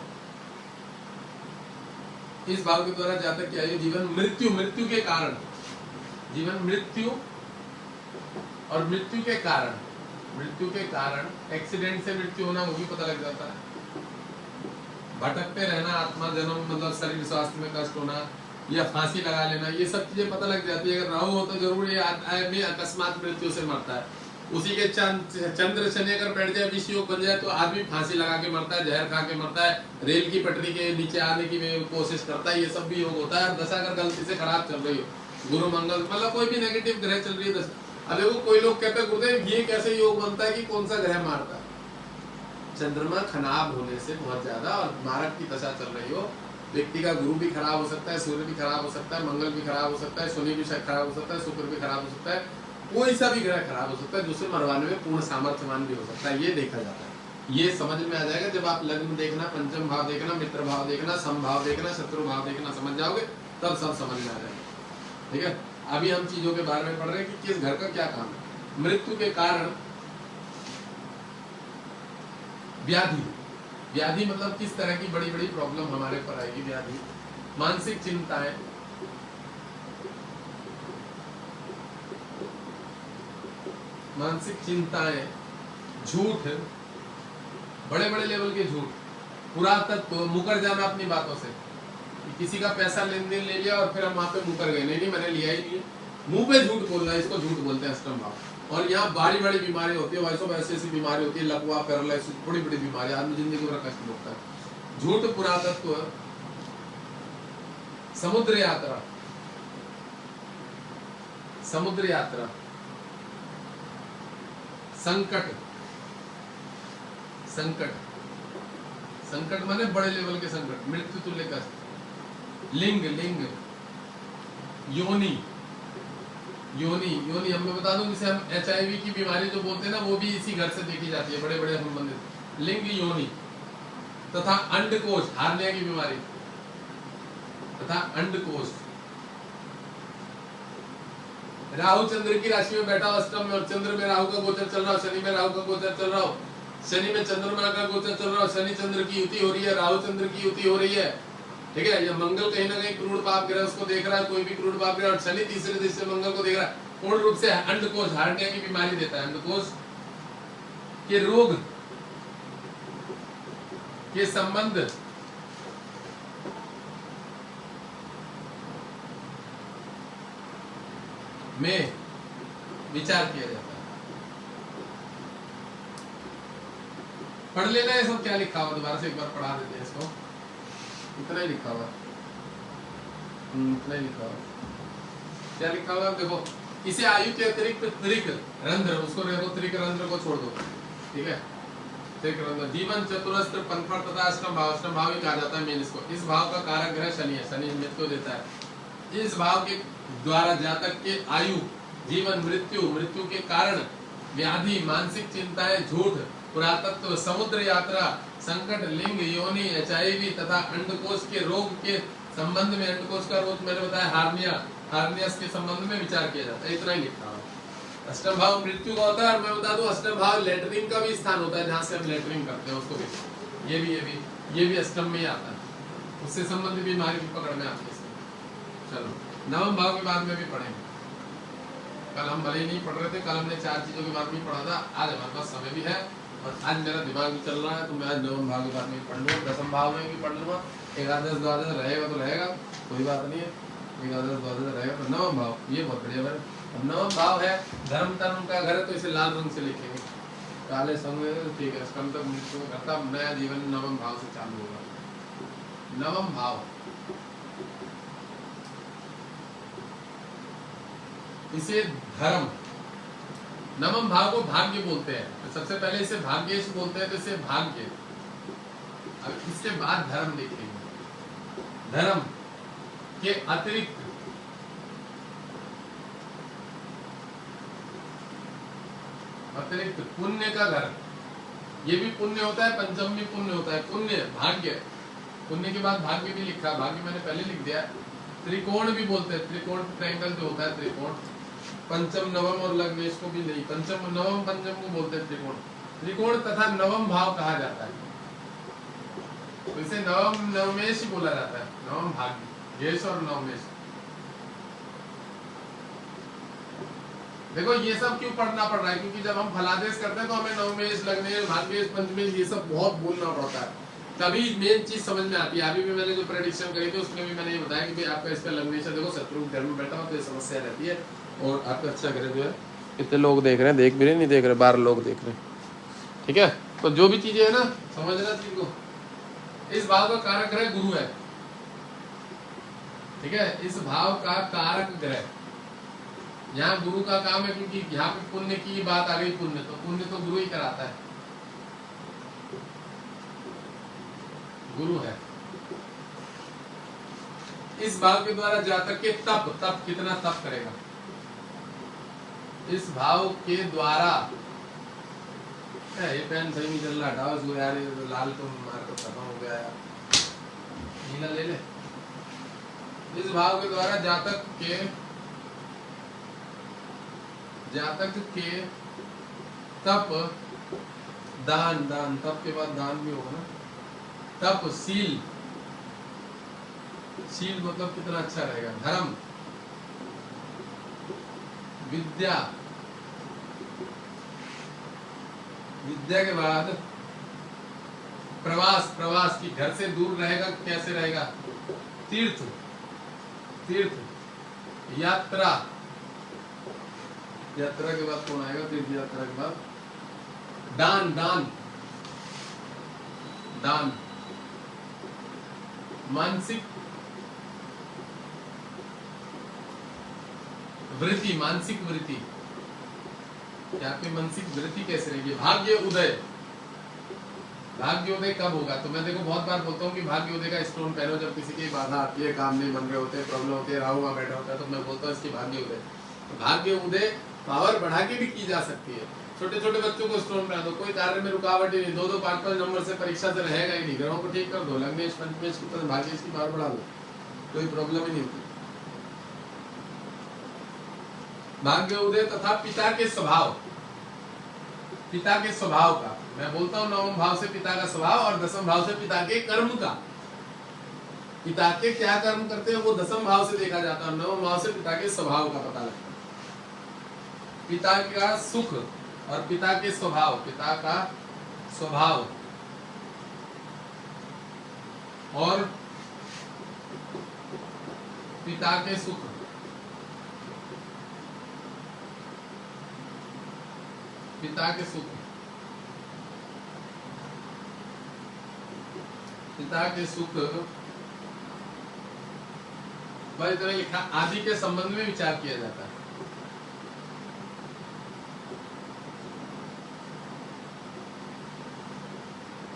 इस भाव के द्वारा जातक की आयु, जीवन, मृत्यु, मृत्यु के कारण, जीवन, मृत्यु और मृत्यु के कारण, मृत्यु के कारण, एक्सीडेंट से मृत्यु होना वो भी पता लग जाता है। भटकते रहना, आत्मा जन्म मतलब शरीर स्वास्थ्य में कष्ट होना या फांसी लगा लेना, ये सब चीजें पता लग जाती है। अगर राहु हो तो जरूर ये आदमी अकस्मात मृत्यु से मरता है। उसी के चंद्र शनि अगर बैठ जाए, विष योग बन जाए, तो आदमी फांसी लगा के मरता है, जहर खा के मरता है, रेल की पटरी के नीचे आने की कोशिश करता है, ये सब भी योग होता है। और दशा अगर गलती से खराब चल रही हो, गुरु मंगल मतलब कोई भी नेगेटिव ग्रह चल रही है दशा। अब देखो कोई लोग कहते हैं गुरुदेव ये कैसे योग बनता है कि कौन सा ग्रह मारता है। चंद्रमा खराब होने से बहुत ज्यादा और मारक की दशा चल रही हो, व्यक्ति का गुरु भी खराब हो सकता है, सूर्य भी खराब हो सकता है, मंगल भी खराब हो सकता है, शनि भी खराब हो सकता है, शुक्र भी खराब हो सकता है, कोई सा भी ग्रह खराब हो सकता है, जिससे मरवाने में पूर्ण सामर्थ्यवान भी हो सकता है। ये देखा जाता है। ये समझ में आ जाएगा जब आप लग्न देखना, पंचम भाव देखना, मित्र भाव देखना, समभाव देखना, शत्रु भाव देखना समझ जाओगे, तब सब समझ में आ जाएगा। ठीक है, अभी हम चीजों के बारे में पढ़ रहे हैं कि किस घर का क्या काम है। मृत्यु के कारण व्याधि, व्याधि मतलब किस तरह की बड़ी बड़ी प्रॉब्लम हमारे पर आएगी। व्याधि, मानसिक चिंताएं, मानसिक चिंताएं, झूठ, बड़े बड़े लेवल के झूठ, पुरातत्व, मुकर जाना अपनी बातों से। किसी का पैसा लेन देन ले लिया और फिर हम वहां पे मुकर गए, नहीं मैंने लिया ही नहीं, मुंह पे झूठ बोलना, इसको झूठ बोलते हैं अष्टम भाव। और यहाँ बड़ी बड़ी बीमारी होती है, वैसे ऐसी ऐसी बीमारी होती है, लकवा, पैरालिसिस, बड़ी बड़ी बीमारी, आदमी जिंदगी भर कष्ट भोगता है। झूठ, पुरातत्व, समुद्र यात्रा, समुद्र यात्रा, संकट, संकट, संकट माने बड़े लेवल के संकट, मृत्यु तुल्य कष्ट, लिंग, लिंग, योनि, योनि, योनि हम बता दूं, जिसे हम HIV की बीमारी जो बोलते हैं ना, वो भी इसी घर से देखी जाती है, बड़े बड़े संबंधित। लिंग, योनि तथा अंडकोश, हार्निया की बीमारी तथा अंडकोश। राहु चंद्र की राशि में बैठा अष्टम में, और चंद्र में राहु का गोचर चल रहा हो, शनि में राहु का गोचर चल रहा हो, शनि में चंद्रमा का गोचर चल रहा हो, शनि चंद्र की युति हो रही है, राहु चंद्र की युति हो रही है। ठीक है, ये मंगल कहीं ना कहीं क्रूर पाप ग्रह उसको देख रहा है, कोई भी क्रूर पाप ग्रह, और शनि तीसरे दृष्टि से मंगल को देख रहा है, पूर्ण रूप से अंडकोश, हार्निया की बीमारी देता है। अंडकोश के रोग के संबंध में विचार किया जाता है। पढ़ लेना है सब क्या लिखा हुआ, दोबारा से एक बार पढ़ा देते हैं इसको। इतना ही लिखा हुआ, इतना ही लिखा हुआ। क्या लिखा हुआ देखो, इसे आयु के अतिरिक्त त्रिक रंध्र, उसको देखो, त्रिक रंध्र को छोड़ दो। ठीक है, त्रिक रंध्र, जीवन चतुरस्त्र पंथर तथा अष्टम भाव, अष्टम भाव ही कहा जाता है मेन इसको। इस भाव का कारक ग्रह शनि है, शनि मृत्यु देता है। इस भाव के द्वारा जातक के आयु, जीवन, मृत्यु, मृत्यु के कारण व्याधि, मानसिक चिंताएं, झूठ, पुरातत्व, समुद्र यात्रा, संकट, लिंग, योनि, HIV तथा अंडकोश के रोग के संबंध में, अंडकोश का रोग मैंने बताया हार्निया, हार्नियस के संबंध में विचार किया जाता है। इतना ही लिखा हुआ। अष्टम भाव मृत्यु का होता है, और मैं बता दूं अष्टम भाव लेटरिन का भी स्थान होता है, जहाँ से हम लेटरिन करते हैं उसको भी, ये भी अष्टम में ही आता है, उससे संबंधित बीमारी की पकड़ में आती है। चलो नवम भाव के बाद में भी पढ़ेंगे। कल हम भले ही नहीं पढ़ रहे थे, कल हमने 4 चीजों के बाद में पढ़ा था, आज हमारे पास समय भी है और आज मेरा दिमाग भी चल रहा है, तो मैं आज नवम भाव के बाद में पढ़ लूँगा, दसम भाव में भी पढ़ लूँगा। एकादश द्वादश रहेगा तो रहेगा, कोई बात नहीं है, एकादश द्वादश रहेगा। तो नवम भाव ये बहुत बढ़िया है। अब नवम भाव है धर्म कर्म का घर है, तो इसे लाल रंग से लिखेंगे, काले संग में, ठीक है। स्कंद तक मृत्यु करता, नया जीवन नवम भाव से चालू होगा। नवम भाव इसे धर्म, नवम भाव को भाग्य बोलते हैं, तो सबसे पहले इसे भाग्येश बोलते हैं, तो इसे भाग्य। अब इसके बाद धर्म देखेंगे। धर्म के अतिरिक्त पुण्य का घर, ये भी पुण्य होता है, पंचम भी पुण्य होता है। पुण्य, भाग्य, पुण्य के बाद भाग्य भी लिखा, भाग्य मैंने पहले लिख दिया। त्रिकोण भी बोलते हैं, त्रिकोण ट्रायंगल जो होता है, त्रिकोण, पंचम, नवम और लग्नेश को भी नहीं, पंचम, नवम, पंचम को बोलते हैं त्रिकोण। त्रिकोण तथा नवम भाव कहा जाता है, तो इसे नवम नवमेश बोला जाता है। नवम भाग्य, येश और नवमेश। देखो ये सब क्यों पढ़ना पड़ रहा है, क्योंकि जब हम फलादेश करते हैं तो हमें नवमेश, लग्नेश, भाग्येश, पंचमेश ये सब बहुत बोलना पड़ता है, तभी मेन चीज समझ में आती है। अभी भी मैंने जो प्रेडिक्शन करी थी उसमें भी मैंने ये बताया कि भाई आपका इसका लग्नेश देखो शत्रु घर में बैठा हो तो ये समस्या रहती है। और आपका अच्छा करे जो है, इतने लोग देख रहे हैं, देख भी रहे नहीं देख रहे, 12 लोग देख रहे हैं, ठीक है। तो जो भी चीजें है ना, समझना चीज को, इस भाव का कारक ग्रह गुरु है, ठीक है, इस भाव का कारक ग्रह। यहाँ गुरु का काम है, क्योंकि यहाँ पे पुण्य की बात आ गई, पुण्य तो गुरु ही कराता है, गुरु है। इस भाव के द्वारा जातक के तप कितना तप करेगा, इस भाव के द्वारा। ये पेन सही नहीं चल रहा, हटाओ इसको यार, ये लाल तो मार कर खत्म हो गया यार, नीला ले ले। इस भाव के द्वारा जातक के तप, दान, तप के बाद दान भी होगा ना, तप, शील मतलब कितना अच्छा रहेगा, धर्म, विद्या के बाद प्रवास की, घर से दूर रहेगा, कैसे रहेगा, तीर्थ, यात्रा के बाद कौन आएगा, तीर्थ यात्रा के बाद दान, मानसिक वृत्ति, आपकी मानसिक वृत्ति कैसे रहेगी, भाग्य उदय कब होगा। तो मैं देखो बहुत बार बोलता हूँ कि भाग्य उदय का स्टोन पहनो, जब किसी की बाधा आती है, काम नहीं बन रहे होते, प्रॉब्लम होती है, राहु वहां बैठा होता है, तो मैं बोलता हूँ इसकी भाग्य उदय। तो भाग्य उदय पावर बढ़ा के भी की जा सकती है। छोटे छोटे बच्चों को स्टोन पहना दो, कोई कार्य में रुकावट ही नहीं, 2-2, 5-5 नंबर से परीक्षा से रहेगा ही नहीं, ग्रहों को ठीक कर दो, लग्नेश, पंचमेश की तरह भाग्य की पावर बढ़ा दो, कोई प्रॉब्लम ही नहीं होती। भाग्य उदय तथा पिता के स्वभाव का, मैं बोलता हूँ नवम भाव से पिता का स्वभाव और दसम भाव से पिता के कर्म का। पिता के क्या कर्म करते हैं वो दसम भाव से देखा जाता है, नवम भाव से पिता के स्वभाव का पता लगता है। पिता का सुख और पिता के स्वभाव, पिता का स्वभाव और पिता के सुख, पिता के सुख, भाई इतना लिखा, आदि के संबंध में विचार किया जाता है।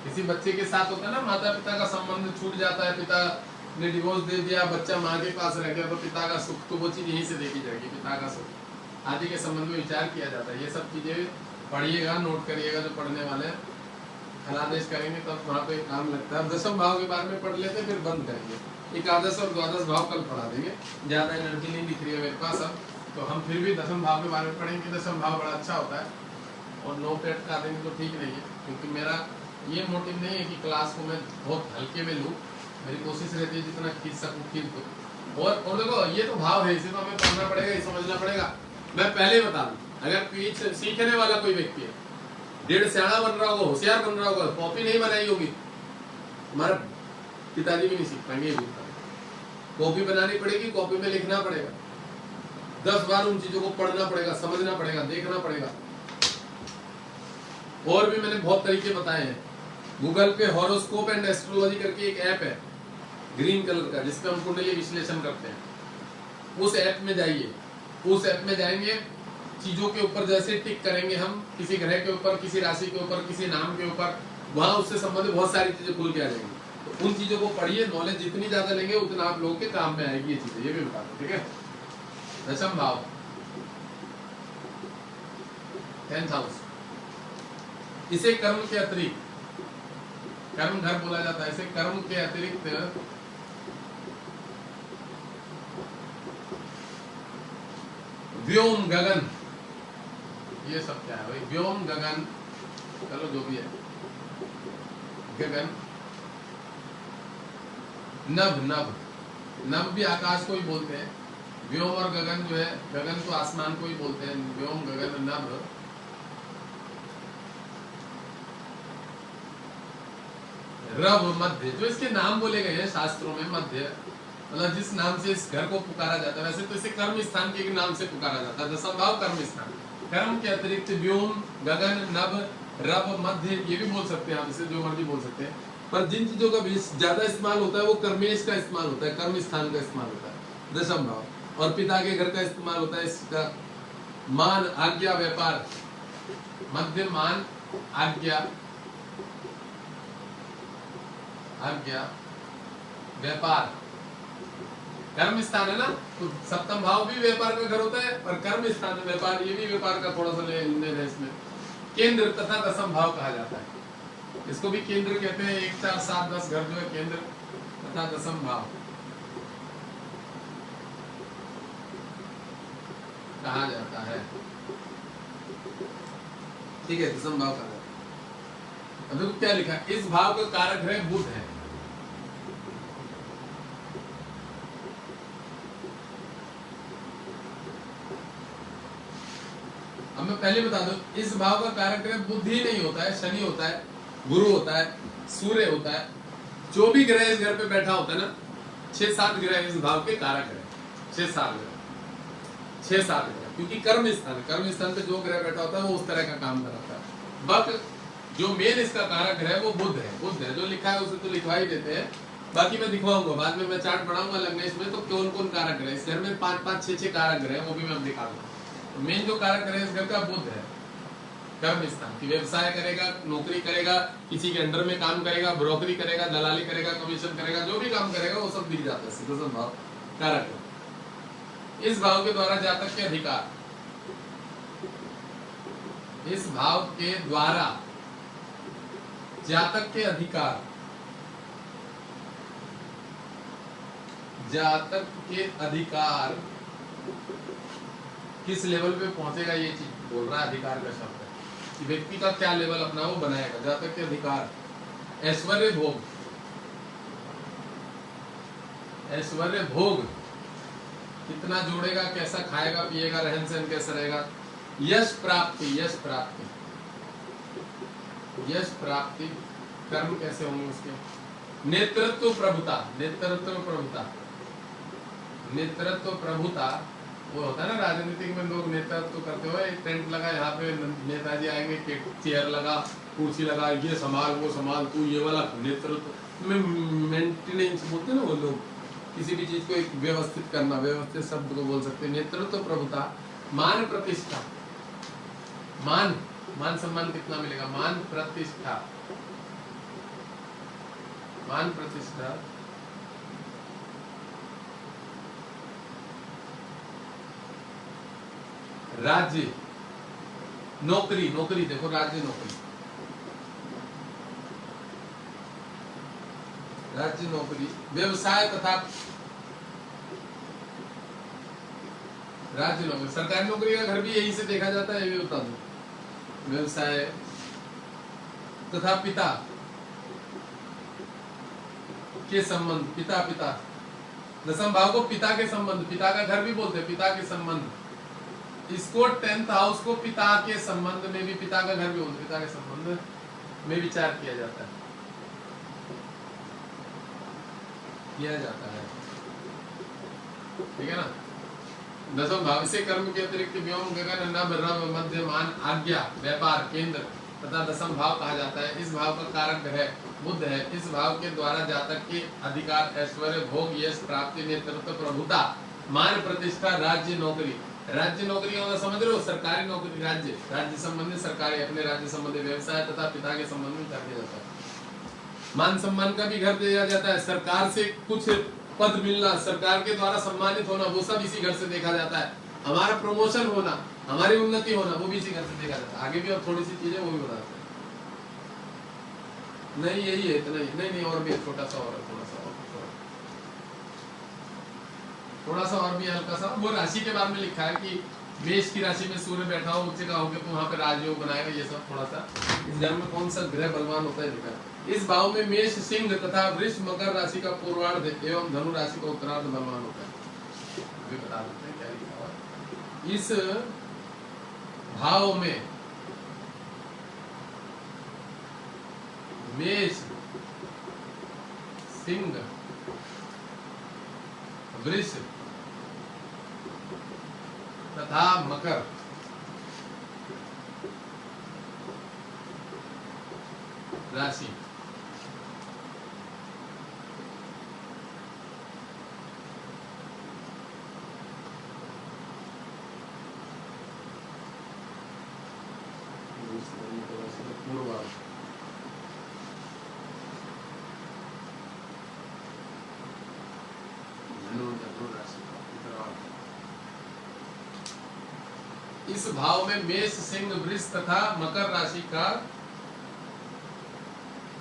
किसी बच्चे के साथ होता है ना, माता पिता का संबंध छूट जाता है, पिता ने डिवोर्स दे दिया, बच्चा माँ के पास रह गया, तो पिता का सुख, तो वो चीज यहीं से देखी जाएगी, पिता का सुख, आदि के संबंध में विचार किया जाता है। ये सब चीजें पढ़िएगा, नोट करिएगा, जो पढ़ने वाले फलादेश करेंगे तब वहाँ पे काम लगता है। दसम भाव के बारे में पढ़ लेते फिर बंद करेंगे, एकादश और द्वादश भाव कल पढ़ा देंगे, ज्यादा एनर्जी नहीं दिख रही है मेरे पास अब, तो हम फिर भी दसम भाव के बारे में पढ़ेंगे। दसम भाव बड़ा अच्छा होता है, और 9 पेट का देंगे तो ठीक नहीं है, क्योंकि मेरा ये मोटिव नहीं है कि क्लास को मैं बहुत हल्के में लूँ, मेरी कोशिश रहती है जितना खींच सकूँ खींच दूँ। और देखो ये तो भाव है, इसे तो हमें पढ़ना पड़ेगा, ये समझना पड़ेगा। मैं पहले बता दूँ, अगर पीछे सीखने वाला कोई व्यक्ति है, 1.5 सियाना बन रहा होगा, होशियार बन रहा होगा, कॉपी नहीं बनाई होगी, हमारा पिताजी भी नहीं सीख पाएंगे, कॉपी बनानी पड़ेगी, कॉपी में लिखना पड़ेगा, 10 बार उन चीजों को पढ़ना पड़ेगा, समझना पड़ेगा, देखना पड़ेगा। और भी मैंने बहुत तरीके बताए हैं। गूगल पे हॉरोस्कोप एंड एस्ट्रोलॉजी करके एक ऐप है ग्रीन कलर का, जिसपे हम कुंडली विश्लेषण करते हैं। उस ऐप में जाइए, उस ऐप में जाएंगे, चीजों के ऊपर जैसे टिक करेंगे हम, किसी ग्रह के ऊपर, किसी राशि के ऊपर, किसी नाम के ऊपर, वहां उससे संबंधित बहुत सारी चीजें खुल के आ जाएंगी। तो उन चीजों को पढ़िए, नॉलेज जितनी ज्यादा लेंगे उतना आप लोगों के काम में आएगी ये चीजें, ये भी बता दो, ठीक है। दशम भाव 10th हाउस, इसे कर्म के अतिरिक्त, कर्म घर बोला जाता है, इसे कर्म के अतिरिक्त व्योम गगन, ये सब क्या है भाई, व्योम गगन, चलो जो भी है, गगन, नभ भी आकाश को ही बोलते हैं, व्योम और गगन जो है, गगन तो आसमान को ही बोलते हैं, व्योम गगन नभ, रव मध्य, जो इसके नाम बोले गए हैं शास्त्रों में, मध्य मतलब जिस नाम से इस घर को पुकारा जाता है, वैसे तो इसे कर्म स्थान के नाम से पुकारा जाता है, दशम भाव कर्म स्थान। कर्म के अतिरिक्त व्योम, गगन, नभ, रव, मध्य ये भी बोल सकते हैं आप, इसे जो मर्जी बोल सकते हैं, पर जिन चीजों का भी ज्यादा इस्तेमाल होता है वो कर्मेश का इस्तेमाल होता है, कर्म स्थान का इस्तेमाल होता है दशम भाव। और पिता के घर का इस्तेमाल होता है इसका मान, आज्ञा, व्यापार, मध्य मान, आज्ञा, आज्ञा, व्यापार, कर्म स्थान है ना, तो सप्तम भाव भी व्यापार का घर होता है, और कर्म स्थान में व्यापार, ये भी व्यापार का थोड़ा सा लेन देन है इसमें। केंद्र तथा दशम भाव कहा जाता है, इसको भी केंद्र कहते हैं। 1, 4, 7, 10 घर जो है केंद्र तथा दशम भाव कहा जाता है, ठीक है, दशम भाव कहा जाता है। अभी क्या लिखा है, इस भाव का कारक है बुध है। अब मैं पहले बता दूं, इस भाव का कारक ग्रह बुध ही नहीं होता है, शनि होता है, गुरु होता है, सूर्य होता है, जो भी ग्रह इस घर पे बैठा होता है ना, 6-7 ग्रह इस भाव के कारक है, 6-7 ग्रह, 6-7 ग्रह, क्योंकि कर्म स्थान पे जो ग्रह बैठा होता है वो उस तरह का काम कराता है। बट जो मेन इसका कारक है वो बुध है, जो लिखा है उसे तो लिखवा ही देते हैं, बाकी मैं दिखवाऊंगा बाद में, मैं चार्ट पढ़ाऊंगा लग्नेश में, तो कौन कौन कारक ग्रह इस घर में, 5-5, 6-6 कारक ग्रह, वो भी मैं दिखा दूंगा। मेन जो कारक है इस घर का बुध है, कर्म स्थान की, व्यवसाय करेगा, नौकरी करेगा, किसी के अंडर में काम करेगा, ब्रोकरी करेगा, दलाली करेगा, कमीशन करेगा, जो भी काम करेगा वो सब दिख जाता है, दशम भाव कारक है। इस भाव के द्वारा जातक के अधिकार, इस भाव के द्वारा जातक के अधिकार, जातक के अधिकार किस लेवल पे पहुंचेगा, ये चीज बोल रहा है अधिकार का शब्द है, कि व्यक्ति का क्या लेवल अपना वो बनाएगा। जातक के अधिकार, ऐश्वर्य भोग, ऐश्वर्य भोग कितना जोड़ेगा, कैसा खाएगा पिएगा, रहन सहन कैसा रहेगा। यश प्राप्ति, यश प्राप्ति, यश प्राप्ति, कर्म कैसे होंगे उसके। नेतृत्व प्रभुता, नेतृत्व प्रभुता, नेतृत्व प्रभुता वो होता है ना, राजनीतिक में लोग नेतृत्व करते हुए, टेंट लगा, यहाँ पे नेताजी आएंगे, चेयर लगा, कुर्सी लगा, ये संभाल वो संभाल, तू ये वाला, नेतृत्व में मेंटेनेंस बोलते ना वो लोग, किसी भी चीज को एक व्यवस्थित करना, व्यवस्थित शब्द को बोल सकते हैं। नेतृत्व प्रभुता, मान प्रतिष्ठा, मान मान सम्मान कितना मिलेगा, मान प्रतिष्ठा, मान प्रतिष्ठा, राज्य, नौकरी, नौकरी देखो, राज्य नौकरी, राज्य नौकरी, व्यवसाय तथा राज्य नौकरी, सरकारी नौकरी का घर भी यही से देखा जाता है, ये भी बता दूं। व्यवसाय तथा पिता के संबंध, पिता, पिता, दशम भाव को पिता के संबंध, पिता का घर भी बोलते हैं, पिता के संबंध, इसको 10th हाउस को पिता के संबंध में भी, पिता का घर भी बोलते, पिता के संबंध में विचार किया जाता है, किया जाता है, ठीक है ना। दशम भाव से कर्म के अतिरिक्त व्योम, गगन, नभ, रव, मध्य, मान, आज्ञा, व्यापार, केंद्र तथा दशम भाव कहा जाता है। इस भाव का कारक है बुध है। इस भाव के द्वारा जातक के अधिकार, ऐश्वर्य, भोग, यश प्राप्ति, नेतृत्व, प्रभुता, मान प्रतिष्ठा, राज्य नौकरी, राज्य नौकरी होगा समझ रहे हो, सरकारी नौकरी, राज्य, राज्य संबंधी, सरकारी, अपने राज्य संबंधी, व्यवसाय तथा पिता के संबंध में कर दिया जाता है। मान सम्मान का भी घर दिया जाता है, सरकार से कुछ पद मिलना, सरकार के द्वारा सम्मानित होना, वो सब इसी घर से देखा जाता है। हमारा प्रमोशन होना, हमारी उन्नति होना, वो भी इसी घर से देखा जाता है। आगे भी और थोड़ी सी चीजें वो भी बताते हैं। नहीं यही है, इतना ही नहीं, और भी छोटा सा और थोड़ा सा और भी हल्का सा, वो राशि के बारे में लिखा है कि मेष की राशि में सूर्य बैठा हो, उच्च का हो गया तो वहां पे राजयोग बनाएगा, ये सब थोड़ा सा इस घर में कौन सा ग्रह बलवान होता है लिखा। इस भाव में मेष, सिंह तथा वृष, मकर राशि का पूर्वार्ध एवं धनु राशि का उत्तरार्ध बलवान होता है। अभी बता देते हैं क्या लिखा हुआ है। इस भाव में मेष, सिंह, वृष तथा मकर राशि पूर्वार्ध इस भाव में मेष, सिंह, वृष तथा मकर राशि का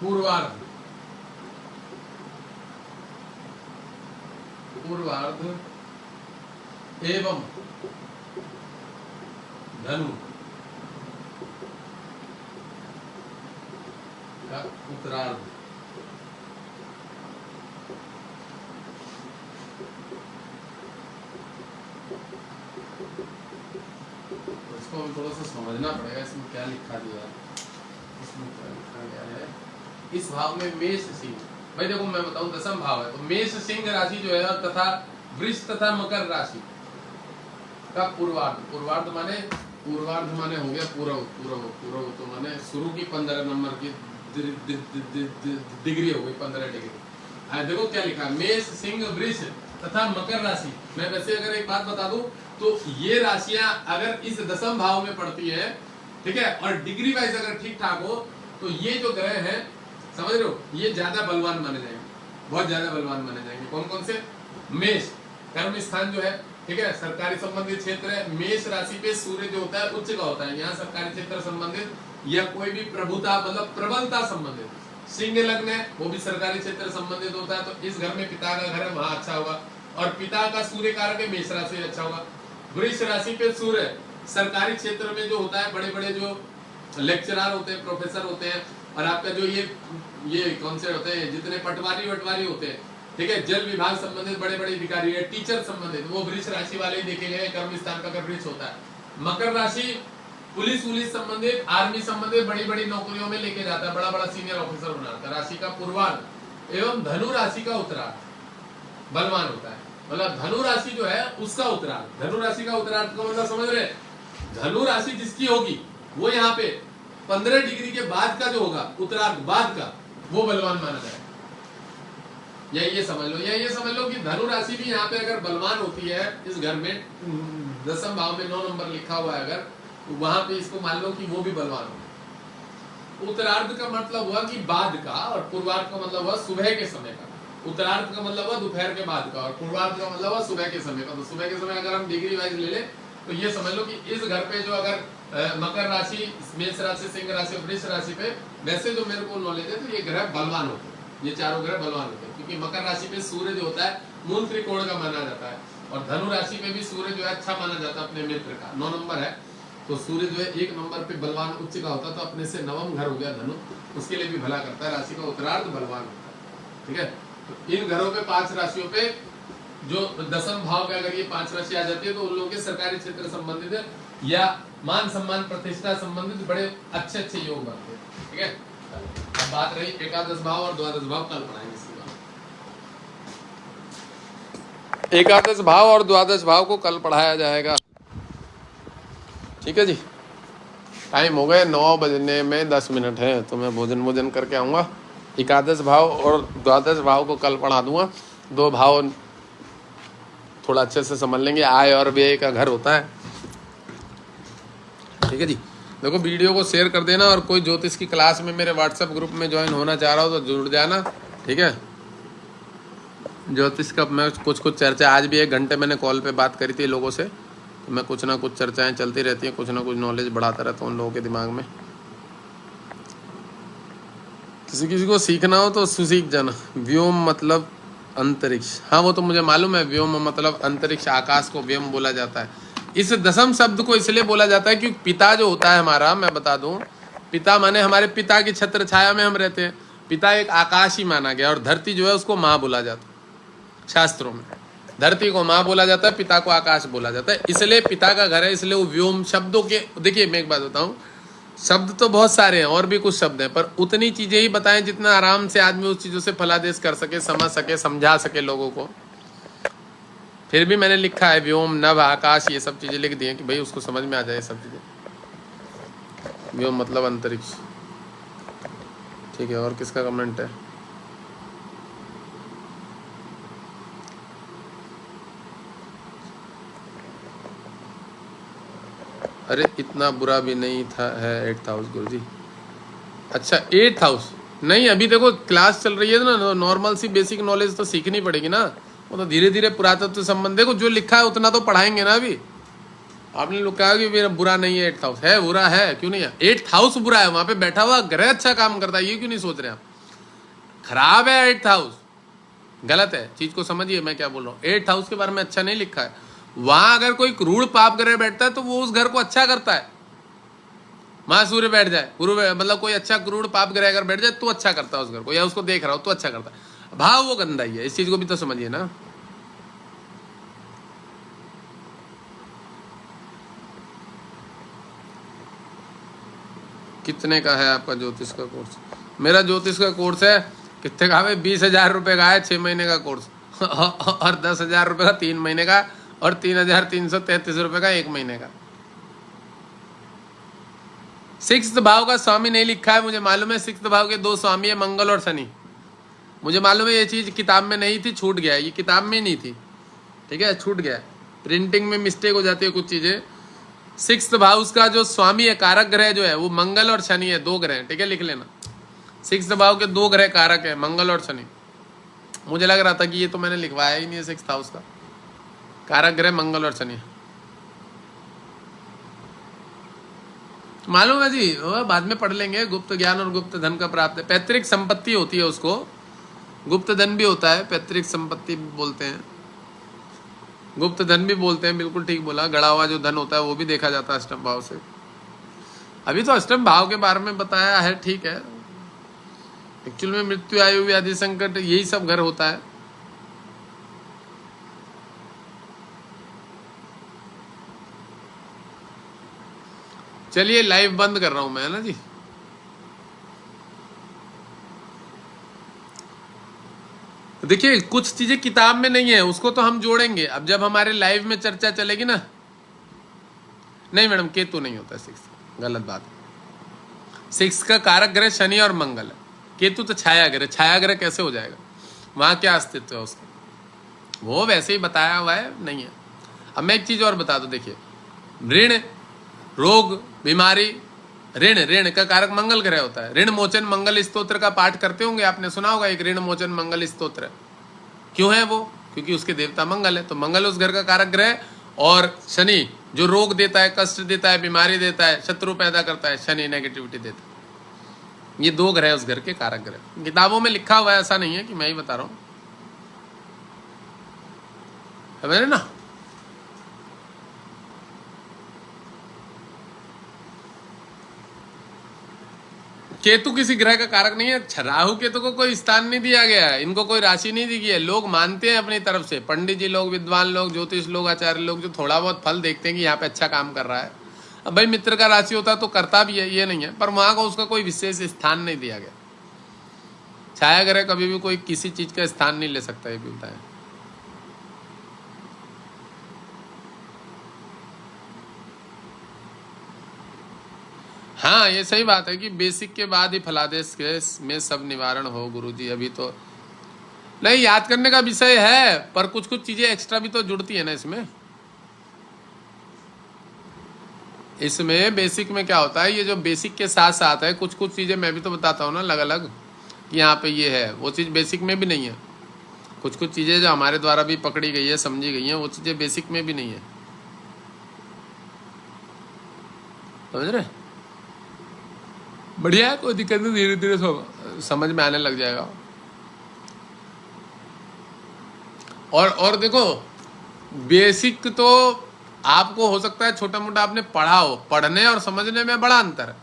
पूर्वार्ध एवं धनु का उत्तरार्ध इसको हम थोड़ा सा समझना पड़ेगा, इसमें क्या लिखा दिया है, इसमें क्या लिखा गया है। इस भाव में मेष, सिंह, भाई देखो मैं बताऊं दसम भाव है तो मेष, सिंह राशि जो है तथा वृष तथा मकर राशि का पूर्वार्ध माने हो गया पूर्व तो माने शुरू की 15 नंबर की डिग्री हो गई 15 डिग्री। देखो क्या लिखा है, मेष, सिंह, वृष तथा मकर राशि। मैं वैसे अगर एक बात बता दूं तो ये राशियां अगर इस दसम भाव में पड़ती है, ठीक है, और डिग्री वाइज अगर ठीक ठाक हो तो ये जो ग्रह हैं, समझ रहे हो, ये ज्यादा बलवान माने जाएंगे, बहुत ज्यादा बलवान माने जाएंगे। कौन कौन से? मेष कर्म स्थान जो है, ठीक है, सरकारी संबंधित क्षेत्र है। मेष राशि पे सूर्य जो होता है उच्च का होता है, यहाँ सरकारी क्षेत्र संबंधित या कोई भी प्रभुता मतलब प्रबलता संबंधित। सिंह लग्न है, वो भी सरकारी क्षेत्र संबंधित होता है, तो इस घर में पिता का घर है, वहां अच्छा होगा। और पिता का सूर्य कारक है, मेष राशि अच्छा होगा। वृष राशि पे सूर्य सरकारी क्षेत्र में जो होता है, बड़े बड़े जो लेक्चरर होते हैं, प्रोफेसर होते हैं, और आपका जो ये कौन से होते हैं, जितने पटवारी वटवारी होते हैं, ठीक है, जल विभाग संबंधित बड़े बड़े अधिकारी है, टीचर संबंधित, वो वृष राशि वाले देखे गए, कर्म स्थान का वृष होता है। मकर राशि पुलिस संबंधित, आर्मी संबंधित बड़ी बड़ी नौकरियों में लेके जाता है, बड़ा बड़ा सीनियर ऑफिसर बनाता है। राशि का पूर्वार्ध एवं धनु राशि का उत्तरार्ध बलवान होता है, मतलब धनु राशि जो है उसका उत्तरार्ध। धनु राशि का उत्तरार्ध का मतलब समझ रहे, धनु राशि जिसकी होगी वो यहाँ पे 15 डिग्री के बाद का जो होगा उत्तरार्ध बाद का, वो बलवान माना जाएगा। या ये समझ लो कि धनु राशि भी यहाँ पे अगर बलवान होती है, इस घर में दसम भाव में 9 नंबर लिखा हुआ है अगर, तो वहां पे इसको मान लो कि वो भी बलवान हो। उत्तरार्ध का मतलब हुआ कि बाद का, और पूर्वार्ध का मतलब हुआ सुबह के समय का। उत्तरार्ध का मतलब हुआ दोपहर के बाद का, और पूर्वार्ध का मतलब हुआ सुबह के समय का। तो सुबह के समय अगर हम डिग्री वाइज ले ले तो ये समझ लो कि इस घर पे जो अगर मकर राशि, मेष राशि, सिंह राशि, वृष राशि पे वैसे जो मेरे को नॉलेज है तो ये ग्रह बलवान होते हैं, ये चारों ग्रह बलवान होते हैं, क्योंकि मकर राशि पे सूर्य जो होता है मूल त्रिकोण का माना जाता है, और धनु राशि पे भी सूर्य जो है अच्छा माना जाता है, अपने मित्र का 9 नंबर है, तो सूर्य जो है 1 नंबर पे बलवान उच्च का होता है, तो अपने से 9वां घर हो गया धनु, उसके लिए भी भला करता है। राशि का उत्तरार्ध बलवान होता है, ठीक है। तो इन घरों पे 5 राशियों पे जो दसम भाव में अगर ये 5 राशि आ जाती है तो उन लोगों के सरकारी क्षेत्र संबंधित है या मान सम्मान प्रतिष्ठा संबंधित बड़े अच्छे अच्छे योग बनते हैं, ठीक है। अब बात रही एकादश भाव और द्वादश भाव, कल पढ़ाएंगे इसके बाद। एकादश भाव और द्वादश भाव को कल पढ़ाया जाएगा, ठीक है जी। टाइम हो गए 9 बजने में 10 मिनट है, तो मैं भोजन करके आऊँगा। एकादश भाव और द्वादश भाव को कल पढ़ा दूंगा। 2 भाव थोड़ा अच्छे से समझ लेंगे। आय और व्यय का घर होता है, ठीक है जी। देखो वीडियो को शेयर कर देना, और कोई ज्योतिष की क्लास में मेरे व्हाट्सएप ग्रुप में ज्वाइन होना चाह रहा हो तो जुड़ जाना, ठीक है। ज्योतिष का मैं कुछ चर्चा, आज भी 1 घंटे मैंने कॉल पे बात करी थी लोगों से, तो मैं कुछ ना कुछ चर्चाएं चलती रहती हैं, कुछ ना कुछ नॉलेज बढ़ाता रहता हूँ उन लोगों के दिमाग में। किसी को सीखना हो तो सुसीख जाना। व्योम मतलब अंतरिक्ष, हाँ वो तो मुझे मालूम है, व्योम मतलब अंतरिक्ष, आकाश को व्योम बोला जाता है। इस दसम शब्द को इसलिए बोला जाता है क्योंकि पिता जो होता है हमारा, मैं बता दूं, पिता माने हमारे पिता की छत्र छाया में हम रहते हैं। पिता एक आकाश ही माना गया, और धरती जो है उसको माँ बोला जाता है शास्त्रों में, धरती को माँ बोला जाता है, पिता को आकाश बोला जाता है, इसलिए पिता का घर है, इसलिए वो व्योम शब्दों के। देखिए मैं एक बात बताऊं, शब्द तो बहुत सारे हैं और भी कुछ शब्द हैं, पर उतनी चीजें ही बताएं जितना आराम से आदमी उस चीजों से फलादेश कर सके, समझ सके, समझा सके लोगों को। फिर भी मैंने लिखा है व्योम, नभ, आकाश, ये सब चीजें लिख दी हैं कि भाई उसको समझ में आ जाए सब चीजें। व्योम मतलब अंतरिक्ष। ठीक है, और किसका कमेंट है? अरे इतना बुरा भी नहीं था है 8th हाउस गुरुजी। अच्छा 8th हाउस नहीं, अभी देखो क्लास चल रही है ना, नॉर्मल सी बेसिक नॉलेज तो सीखनी पड़ेगी ना। वो तो धीरे धीरे पुरातत्व संबंध, देखो जो लिखा है उतना तो पढ़ाएंगे ना। अभी आपने लोग कहा कि मेरा बुरा नहीं है 8th हाउस, है बुरा है, क्यों नहीं है? 8th हाउस बुरा है, वहां पे बैठा हुआ ग्रह अच्छा काम करता है, ये क्यों नहीं सोच रहे आप? खराब है 8th हाउस, गलत है, चीज को समझिए मैं क्या बोल रहा हूँ। 8th हाउस के बारे में अच्छा नहीं लिखा है। वहां अगर कोई क्रूर पाप ग्रह बैठता है तो वो उस घर को अच्छा करता है। वहां सूर्य बैठ जाए, गुरु मतलब कोई अच्छा क्रूर पाप ग्रह अगर बैठ जाए तो अच्छा करता है उस घर को, या उसको देख रहा हो तो अच्छा करता है। भाव वो गंदा ही है, इस चीज को भी तो समझिए ना। कितने का है आपका ज्योतिष का कोर्स? मेरा ज्योतिष का कोर्स है कितने का है? 20,000 रुपये का है 6 महीने का कोर्स और 10,000 रुपये का 3 महीने का, और 3,333 रुपये का 1 महीने का। 6th भाव का स्वामी नहीं लिखा है, मुझे मालूम है। 6th भाव के 2 स्वामी है, मंगल और शनि। मुझे मालूम है, ये चीज किताब में नहीं थी, छूट गया है, ये किताब में नहीं थी, ठीक है, छूट गया है। प्रिंटिंग में मिस्टेक हो जाती है कुछ चीजें। 6th भाव का जो स्वामी है, कारक ग्रह जो है वो मंगल और शनि है, 2 ग्रह, ठीक है, लिख लेना। 6th भाव के 2 ग्रह कारक है, मंगल और शनि। मुझे लग रहा था कि ये तो मैंने लिखवाया ही नहीं है, 6th हाउस का कारक ग्रह मंगल और शनि। मालूम है जी, बाद में पढ़ लेंगे। गुप्त ज्ञान और गुप्त धन का प्राप्त है, पैतृक संपत्ति होती है उसको, गुप्त धन भी होता है, पैतृक संपत्ति भी बोलते हैं, गुप्त धन भी बोलते हैं। बिल्कुल ठीक बोला, गड़ा हुआ जो धन होता है वो भी देखा जाता है अष्टम भाव से। अभी तो अष्टम भाव के बारे में बताया है, ठीक है। एक्चुअल में मृत्यु, आयु, व्याधि, संकट, यही सब घर होता है। चलिए लाइव बंद कर रहा हूं मैं, है ना जी। देखिए कुछ चीजें किताब में नहीं है, उसको तो हम जोड़ेंगे अब जब हमारे लाइव में चर्चा चलेगी ना। नहीं मैडम, केतु नहीं होता 6, गलत बात है। 6 का कारक ग्रह शनि और मंगल है, केतु तो छाया ग्रह। छाया ग्रह कैसे हो जाएगा? वहां क्या अस्तित्व है उसका? वो वैसे ही बताया हुआ है, नहीं है। अब मैं एक चीज और बता दूं, देखिए ऋण, रोग, बीमारी, ऋण का कारक मंगल ग्रह होता है। ऋण मोचन मंगल स्तोत्र का पाठ करते होंगे, आपने सुना होगा एक ऋण मोचन मंगल स्तोत्र। क्यों है वो? क्योंकि उसके देवता मंगल है, तो मंगल उस घर का कारक ग्रह। और शनि जो रोग देता है, कष्ट देता है, बीमारी देता है, शत्रु पैदा करता है, शनि नेगेटिविटी देता है। ये 2 ग्रह उस घर के कारक ग्रह। किताबों में लिखा हुआ है, ऐसा नहीं है कि मैं ही बता रहा हूं, समझ ना। केतु किसी ग्रह का कारक नहीं है। राहु केतु को कोई स्थान नहीं दिया गया है, इनको कोई राशि नहीं दी गई है। लोग मानते हैं अपनी तरफ से, पंडित जी लोग, विद्वान लोग, ज्योतिष लोग, आचार्य लोग, जो थोड़ा बहुत फल देखते हैं कि यहाँ पे अच्छा काम कर रहा है। अब भाई मित्र का राशि होता तो करता भी है, ये नहीं है, पर वहां को उसका कोई विशेष स्थान नहीं दिया गया। छाया ग्रह कभी भी कोई किसी चीज का स्थान नहीं ले सकता, ये भी होता है। हाँ ये सही बात है कि बेसिक के बाद ही फलादेश के में सब निवारण हो गुरुजी। अभी तो नहीं, याद करने का विषय है, पर कुछ कुछ चीजें एक्स्ट्रा भी तो जुड़ती है ना इसमें। इसमें बेसिक में क्या होता है, ये जो बेसिक के साथ साथ है कुछ कुछ चीजें मैं भी तो बताता हूँ ना अलग अलग, कि यहाँ पे ये है, वो चीज बेसिक में भी नहीं है। कुछ कुछ चीजें जो हमारे द्वारा भी पकड़ी गई है, समझी गई है, वो चीजें बेसिक में भी नहीं है, समझ रहे? बढ़िया है, कोई दिक्कत नहीं, धीरे धीरे समझ में आने लग जाएगा। और देखो बेसिक तो आपको हो सकता है छोटा मोटा आपने पढ़ा हो, पढ़ने और समझने में बड़ा अंतर है।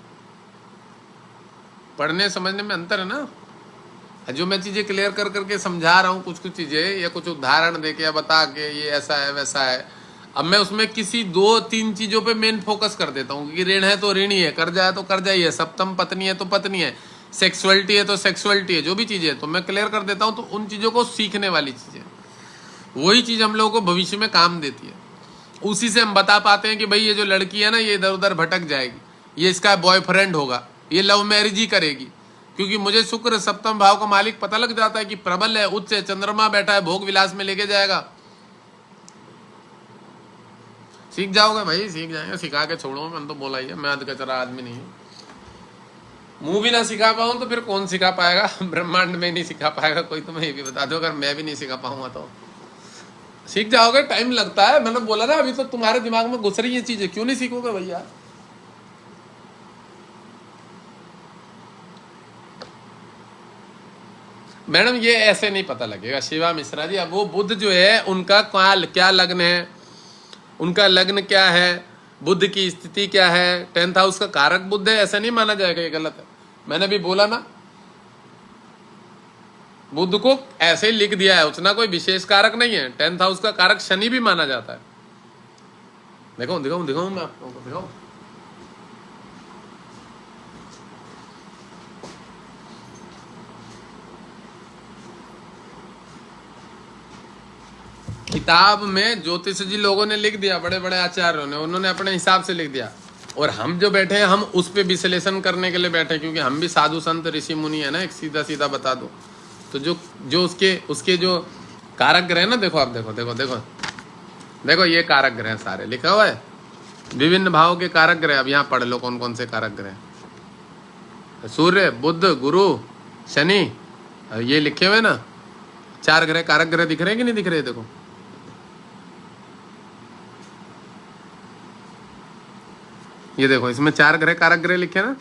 पढ़ने समझने में अंतर है ना। जो मैं चीजें क्लियर कर करके समझा रहा हूँ, कुछ कुछ चीजें या कुछ उदाहरण दे के या बता के ये ऐसा है वैसा है, अब मैं उसमें किसी 2-3 चीजों पे मेन फोकस कर देता हूँ कि ऋण है तो ऋण ही है, कर्जा है तो कर्जा ही है, सप्तम पत्नी है तो पत्नी है, सेक्सुअलिटी है तो सेक्सुअलिटी है, जो भी चीजें है तो मैं क्लियर कर देता हूँ। तो उन चीजों को सीखने वाली चीजें, वही चीज हम लोगों को भविष्य में काम देती है। उसी से हम बता पाते हैं कि भाई ये जो लड़की है ना ये इधर उधर भटक जाएगी, ये इसका बॉयफ्रेंड होगा, ये लव मैरिज ही करेगी, क्योंकि मुझे शुक्र सप्तम भाव का मालिक पता लग जाता है कि प्रबल है, उच्च है, चंद्रमा बैठा है, भोग विलास में लेके जाएगा। सीख जाओगे भाई, सीख जाएंगे, सिखा के छोड़ो, मैंने तो बोला ही है, मैं अधकचरा आदमी नहीं हूँ। मुंह भी ना सिखा पाऊँ तो फिर कौन सिखा पाएगा, ब्रह्मांड में नहीं सिखा पाएगा कोई, तो मैं ये भी बता दो, अगर मैं भी नहीं सिखा पाऊंगा तो सीख जाओगे, टाइम लगता है। मैंने बोला ना अभी तो तुम्हारे दिमाग में घुस रही ये चीजें, क्यों नहीं सीखोगे भैया। मैडम ये ऐसे नहीं पता लगेगा शिवा मिश्रा जी। अब वो बुध जो है उनका क्या लग्न है, उनका लग्न क्या है, बुध की स्थिति क्या है, 10th हाउस का कारक बुध है, ऐसा नहीं माना जाएगा, ये गलत है। मैंने भी बोला ना, बुध को ऐसे ही लिख दिया है, उतना कोई विशेष कारक नहीं है। 10th हाउस का कारक शनि भी माना जाता है। देखो दिखाऊं दिखाऊं मैं आपको, दिखाऊं। किताब में ज्योतिष जी लोगों ने लिख दिया, बड़े बड़े आचार्यों ने, उन्होंने अपने हिसाब से लिख दिया, और हम जो बैठे हैं हम उस पर विश्लेषण करने के लिए बैठे, क्योंकि हम भी साधु संत ऋषि मुनि है ना, एक सीधा सीधा बता दो। तो जो उसके जो कारक ग्रह है ना, देखो आप, देखो देखो देखो देखो, ये कारक ग्रह सारे लिखा हुआ है, विभिन्न भावों के कारक ग्रह। अब यहाँ पढ़ लो कौन कौन से कारक ग्रह, सूर्य, बुध, गुरु, शनि, ये लिखे हुए ना 4 ग्रह, कारक ग्रह दिख रहे हैं कि नहीं दिख रहे? देखो ये देखो, इसमें 4 ग्रह कारक ग्रह लिखे ना।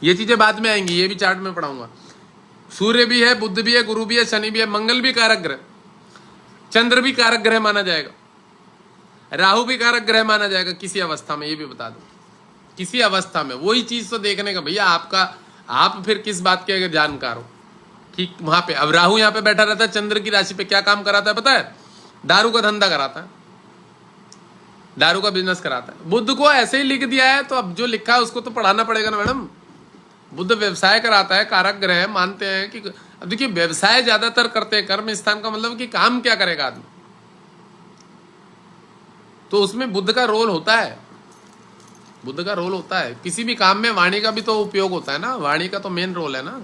ये चीजें बाद में आएंगी, ये भी चार्ट में पढ़ाऊंगा। सूर्य भी है, बुध भी है, गुरु भी है, शनि भी है, मंगल भी कारक ग्रह, चंद्र भी कारक ग्रह माना जाएगा, राहु भी कारक ग्रह माना जाएगा किसी अवस्था में, ये भी बता दो किसी अवस्था में। वही चीज तो देखने का भैया, आप फिर किस बात के जानकार हो कि वहां पे अब राहु यहाँ पे बैठा रहता है, चंद्र की राशि पे क्या काम कराता है पता है? दारू का धंधा कराता है, दारू का बिजनेस कराता है। बुध को ऐसे ही लिख दिया है, तो अब जो लिखा है उसको तो पढ़ाना पड़ेगा ना मैडम। बुध व्यवसाय कराता है, कारक ग्रह है, मानते हैं कि अब देखिए व्यवसाय ज्यादातर करते हैं, कर्म स्थान का मतलब कि काम क्या करेगा आदमी, तो उसमें बुध का रोल होता है, बुध का रोल होता है। किसी भी काम में वाणी का भी तो उपयोग होता है ना, वाणी का तो मेन रोल है ना।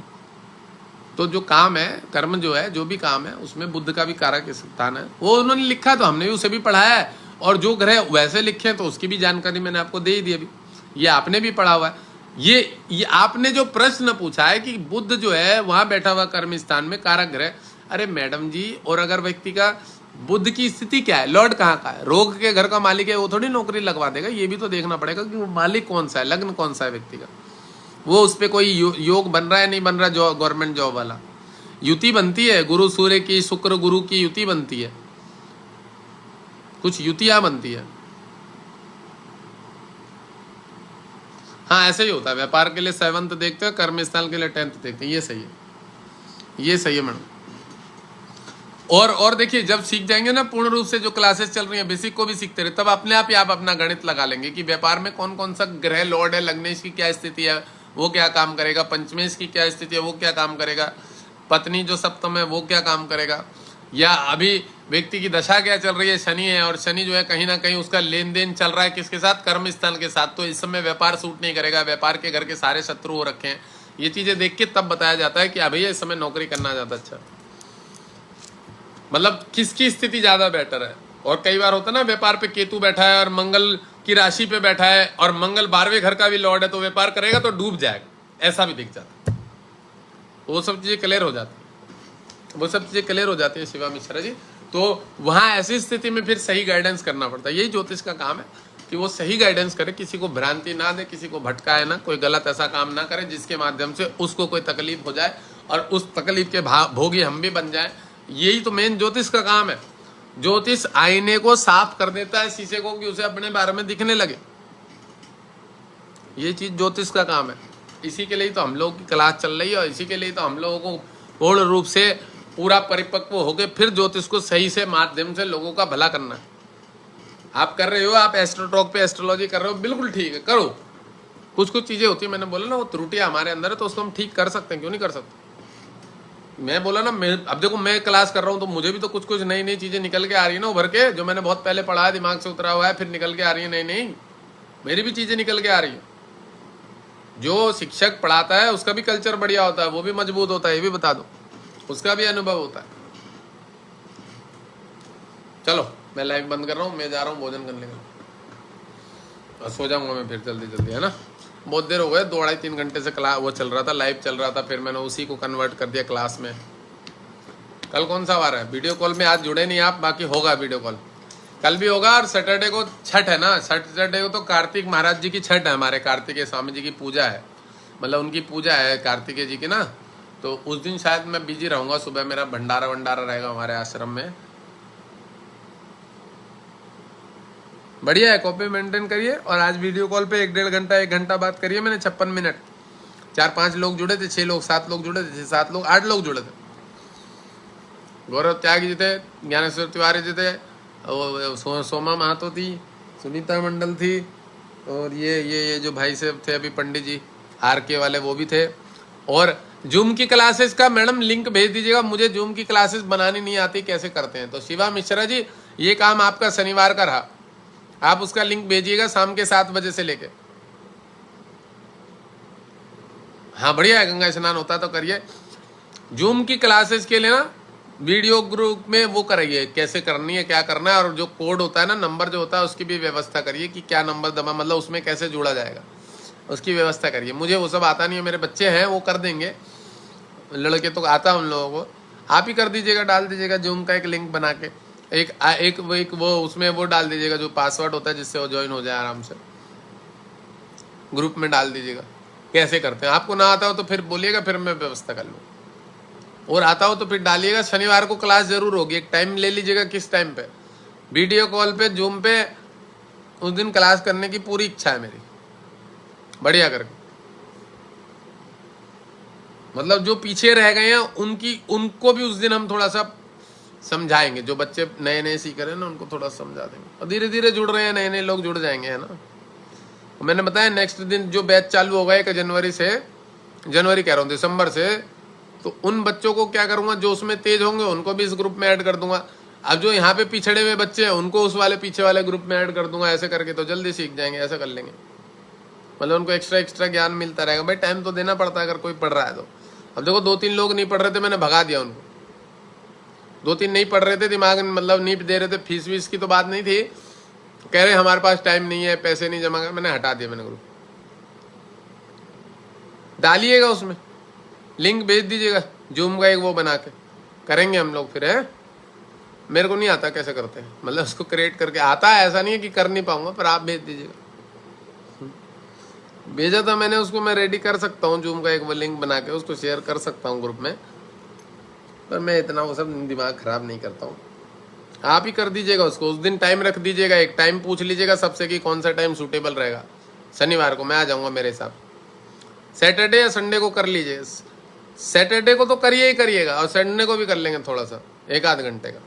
तो जो काम है, कर्म जो है, जो भी काम है, उसमें बुध का भी कारक स्थान है। वो उन्होंने लिखा तो हमने भी उसे भी पढ़ाया है, और जो ग्रह वैसे लिखे हैं तो उसकी भी जानकारी मैंने आपको दे ही दी अभी, ये आपने भी पढ़ा हुआ है। ये आपने जो प्रश्न पूछा है कि बुध जो है वहां बैठा हुआ कर्म स्थान में कारक ग्रह, अरे मैडम जी, और अगर व्यक्ति का बुध की स्थिति क्या है, लॉर्ड कहाँ का है, रोग के घर का मालिक है, वो थोड़ी नौकरी लगवा देगा। ये भी तो देखना पड़ेगा कि वो मालिक कौन सा है, लग्न कौन सा है व्यक्ति का, वो उस पर कोई योग बन रहा है नहीं बन रहा, जो गवर्नमेंट जॉब वाला। युति बनती है, गुरु सूर्य की, शुक्र गुरु की युति बनती है, कुछ युतियां बनती है। हाँ ऐसे ही होता है, व्यापार के लिए 7th देखते हैं, कर्म स्थल के लिए 10th देखते हैं, ये सही है, ये सही है मैडम। और देखिए, जब सीख जाएंगे ना पूर्ण रूप से, जो क्लासेस चल रही हैं बेसिक को भी सीखते रहे, तब अपने आप ही आप अपना गणित लगा लेंगे कि व्यापार में कौन कौन सा ग्रह लॉर्ड है, लग्नेश की क्या स्थिति है वो क्या काम करेगा, पंचमेश की क्या स्थिति है वो क्या काम करेगा, पत्नी जो सप्तम है वो क्या काम करेगा, या अभी व्यक्ति की दशा क्या चल रही है, शनि है, और शनि जो है कहीं ना कहीं उसका लेन देन चल रहा है किसके साथ, कर्म स्थान के साथ, तो इस समय व्यापार सूट नहीं करेगा, व्यापार के घर के सारे शत्रु हो रखे हैं। ये चीजें देख के तब बताया जाता है कि भैया इस समय नौकरी करना ज्यादा अच्छा, मतलब किसकी स्थिति ज्यादा बेटर है। और कई बार होता है ना, व्यापार पे केतु बैठा है और मंगल की राशि पे बैठा है, और मंगल 12वें घर का भी लॉर्ड है, तो व्यापार करेगा तो डूब जाएगा, ऐसा भी दिख जाता है। वो सब चीजें क्लियर हो जाती है, वो सब चीजें क्लियर हो जाती है शिवा मिश्रा जी। तो वहां ऐसी स्थिति में फिर सही गाइडेंस करना पड़ता है। यही ज्योतिष का काम है कि वो सही गाइडेंस करे, किसी को भ्रांति ना दे, किसी को भटकाए ना, कोई गलत ऐसा काम ना करे जिसके माध्यम से उसको कोई तकलीफ हो जाए और उस तकलीफ के भोगी हम भी बन जाए। यही तो मेन ज्योतिष का काम है। ज्योतिष आईने को साफ कर देता है, शीशे को, कि उसे अपने बारे में दिखने लगे। ये चीज ज्योतिष का काम है। इसी के लिए तो हम लोग की क्लास चल रही है, और इसी के लिए तो हम लोगों को पूर्ण रूप से पूरा परिपक्व होके फिर ज्योतिष को सही से माध्यम से लोगों का भला करना है। आप कर रहे हो, आप एस्ट्रोटॉक पे एस्ट्रोलॉजी कर रहे हो, बिल्कुल ठीक है, करो। कुछ कुछ चीजें होती है, मैंने बोला ना वो त्रुटियां हमारे अंदर है, तो उसको हम ठीक कर सकते हैं, क्यों नहीं कर सकते। मैं बोला ना, मैं अब देखो मैं क्लास कर रहा हूँ तो मुझे भी तो कुछ कुछ नई नई चीजें निकल के आ रही है ना उभर के, जो मैंने बहुत पहले पढ़ा है, दिमाग से उतरा हुआ है, फिर निकल के आ रही है नई नई, मेरी भी चीजें निकल के आ रही है। जो शिक्षक पढ़ाता है उसका भी कल्चर बढ़िया होता है, वो भी मजबूत होता है, ये भी बता दो, उसका भी अनुभव होता है। चलो मैं लाइव बंद कर रहा हूँ, मैं जा रहा हूँ भोजन करने का, सो जाऊंगा मैं फिर जल्दी जल्दी, है ना। बहुत देर हो गए, 2-2.5-3 घंटे से क्लास वो चल रहा था, लाइव चल रहा था, फिर मैंने उसी को कन्वर्ट कर दिया क्लास में। कल कौन सा वार है? वीडियो कॉल में आज जुड़े नहीं आप, बाकी होगा वीडियो कॉल, कल भी होगा। और सैटरडे को छठ है ना, सैटरडे को तो कार्तिक महाराज जी की छठ है, हमारे कार्तिकेय स्वामी जी की पूजा है, मतलब उनकी पूजा है कार्तिकेय जी की ना, तो उस दिन शायद मैं बिजी रहूंगा। सुबह मेरा भंडारा वंडारा रहेगा हमारे आश्रम में। बढ़िया है, कॉपी मेंटेन करिए। और आज वीडियो कॉल पे 1 घंटा बात करिए। मैंने 56 मिनट, 4-5 लोग जुड़े थे, 6 लोग 7 लोग जुड़े थे, 7 लोग 8 लोग जुड़े थे। गौरव त्यागी जी थे, ज्ञानेश्वर तिवारी जी थे, सोमा महतो थी, सुनीता मंडल थी, और ये जो भाई साहब थे अभी पंडित जी RK वाले, वो भी थे। और जूम की क्लासेस का मैडम लिंक भेज दीजिएगा, मुझे जूम की क्लासेस बनानी नहीं आती, कैसे करते हैं। तो शिवा मिश्रा जी, ये काम आपका शनिवार का रहा, आप उसका लिंक भेजिएगा शाम के 7 बजे से लेके। हाँ बढ़िया है, गंगा स्नान होता तो करिए। जूम की क्लासेस के लिए ना वीडियो ग्रुप में वो कराइए, कैसे करनी है, क्या करना है, और जो कोड होता है ना, नंबर जो होता है, उसकी भी व्यवस्था करिए कि क्या नंबर दबा, मतलब उसमें कैसे जोड़ा जाएगा, उसकी व्यवस्था करिए। मुझे वो सब आता नहीं है, मेरे बच्चे हैं वो कर देंगे, लड़के तो आता है उन लोगों को। आप ही कर दीजिएगा, डाल दीजिएगा जूम का एक लिंक बना के, एक वो उसमें वो डाल दीजिएगा जो पासवर्ड होता है, जिससे वो ज्वाइन हो जाए आराम से, ग्रुप में डाल दीजिएगा। कैसे करते हैं, आपको ना आता हो तो फिर बोलिएगा, फिर मैं व्यवस्था कर लूँ, और आता हो तो फिर डालिएगा। शनिवार को क्लास जरूर होगी, एक टाइम ले लीजिएगा, किस टाइम पे, वीडियो कॉल पे, जूम पे, उस दिन क्लास करने की पूरी इच्छा है मेरी, बढ़िया करके। मतलब जो पीछे रह गए हैं उनको भी उस दिन हम थोड़ा सा समझाएंगे, जो बच्चे नए नए सीख रहे हैं ना, उनको थोड़ा समझा देंगे, और धीरे धीरे जुड़ रहे हैं, नए नए लोग जुड़ जाएंगे, है ना। मैंने बताया नेक्स्ट दिन जो बैच चालू होगा 1 जनवरी से, जनवरी कह रहा हूँ, दिसंबर से, तो उन बच्चों को क्या करूंगा, जो उसमें तेज होंगे उनको भी इस ग्रुप में ऐड कर दूंगा। अब जो यहाँ पे पिछड़े हुए बच्चे हैं उनको उस वाले पीछे वाले ग्रुप में ऐड कर दूंगा, ऐसे करके तो जल्दी सीख जाएंगे, ऐसा कर लेंगे। मतलब उनको एक्स्ट्रा ज्ञान मिलता रहेगा। भाई टाइम तो देना पड़ता है अगर कोई पढ़ रहा है तो। अब देखो 2-3 लोग नहीं पढ़ रहे थे, मैंने भगा दिया उनको। 2-3 नहीं पढ़ रहे थे, दिमाग मतलब नहीं दे रहे थे, फीस वीस की तो बात नहीं थी, कह रहे हमारे पास टाइम नहीं है, पैसे नहीं जमा कर, मैंने हटा दिया। मैंने ग्रुप डालिएगा, उसमें लिंक भेज दीजिएगा, जूम का एक वो बना के करेंगे हम लोग फिर, है। मेरे को नहीं आता कैसे करते हैं, मतलब उसको क्रिएट करके आता है, ऐसा नहीं है कि कर नहीं पाऊंगा, पर आप भेज दीजिएगा। भेजा था मैंने उसको, मैं रेडी कर सकता हूँ, जूम का एक वो लिंक बना के उसको शेयर कर सकता हूँ ग्रुप में, पर मैं इतना वो सब दिमाग खराब नहीं करता हूँ। आप ही कर दीजिएगा उसको, उस दिन टाइम रख दीजिएगा, एक टाइम पूछ लीजिएगा सबसे कि कौन सा टाइम सूटेबल रहेगा। शनिवार को मैं आ जाऊंगा मेरे हिसाब, सैटरडे या संडे को कर लीजिए। सैटरडे को तो करिए ही करिएगा, और संडे को भी कर लेंगे थोड़ा सा, 1-8 घंटे का।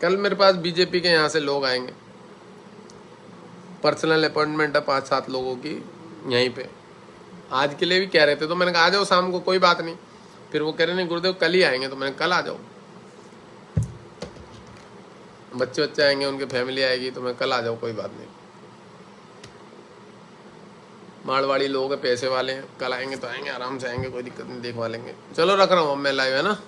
कल मेरे पास बीजेपी के यहाँ से लोग आएंगे, पर्सनल अपॉइंटमेंट है 5-7 लोगों की यहीं पे। आज के लिए भी कह रहे थे, तो मैंने कहा आ जाओ शाम को, कोई बात नहीं। फिर वो कह रहे नहीं गुरुदेव कल ही आएंगे, तो मैंने कल आ जाओ, बच्चे आएंगे, उनकी फैमिली आएगी, तो मैं कल आ जाओ, कोई बात नहीं। मारवाड़ी लोग हैं, पैसे वाले हैं, कल आएंगे तो आएंगे, आराम से आएंगे, कोई दिक्कत नहीं, देखवा लेंगे। चलो रख रहा हूँ मैं लाइव, है ना।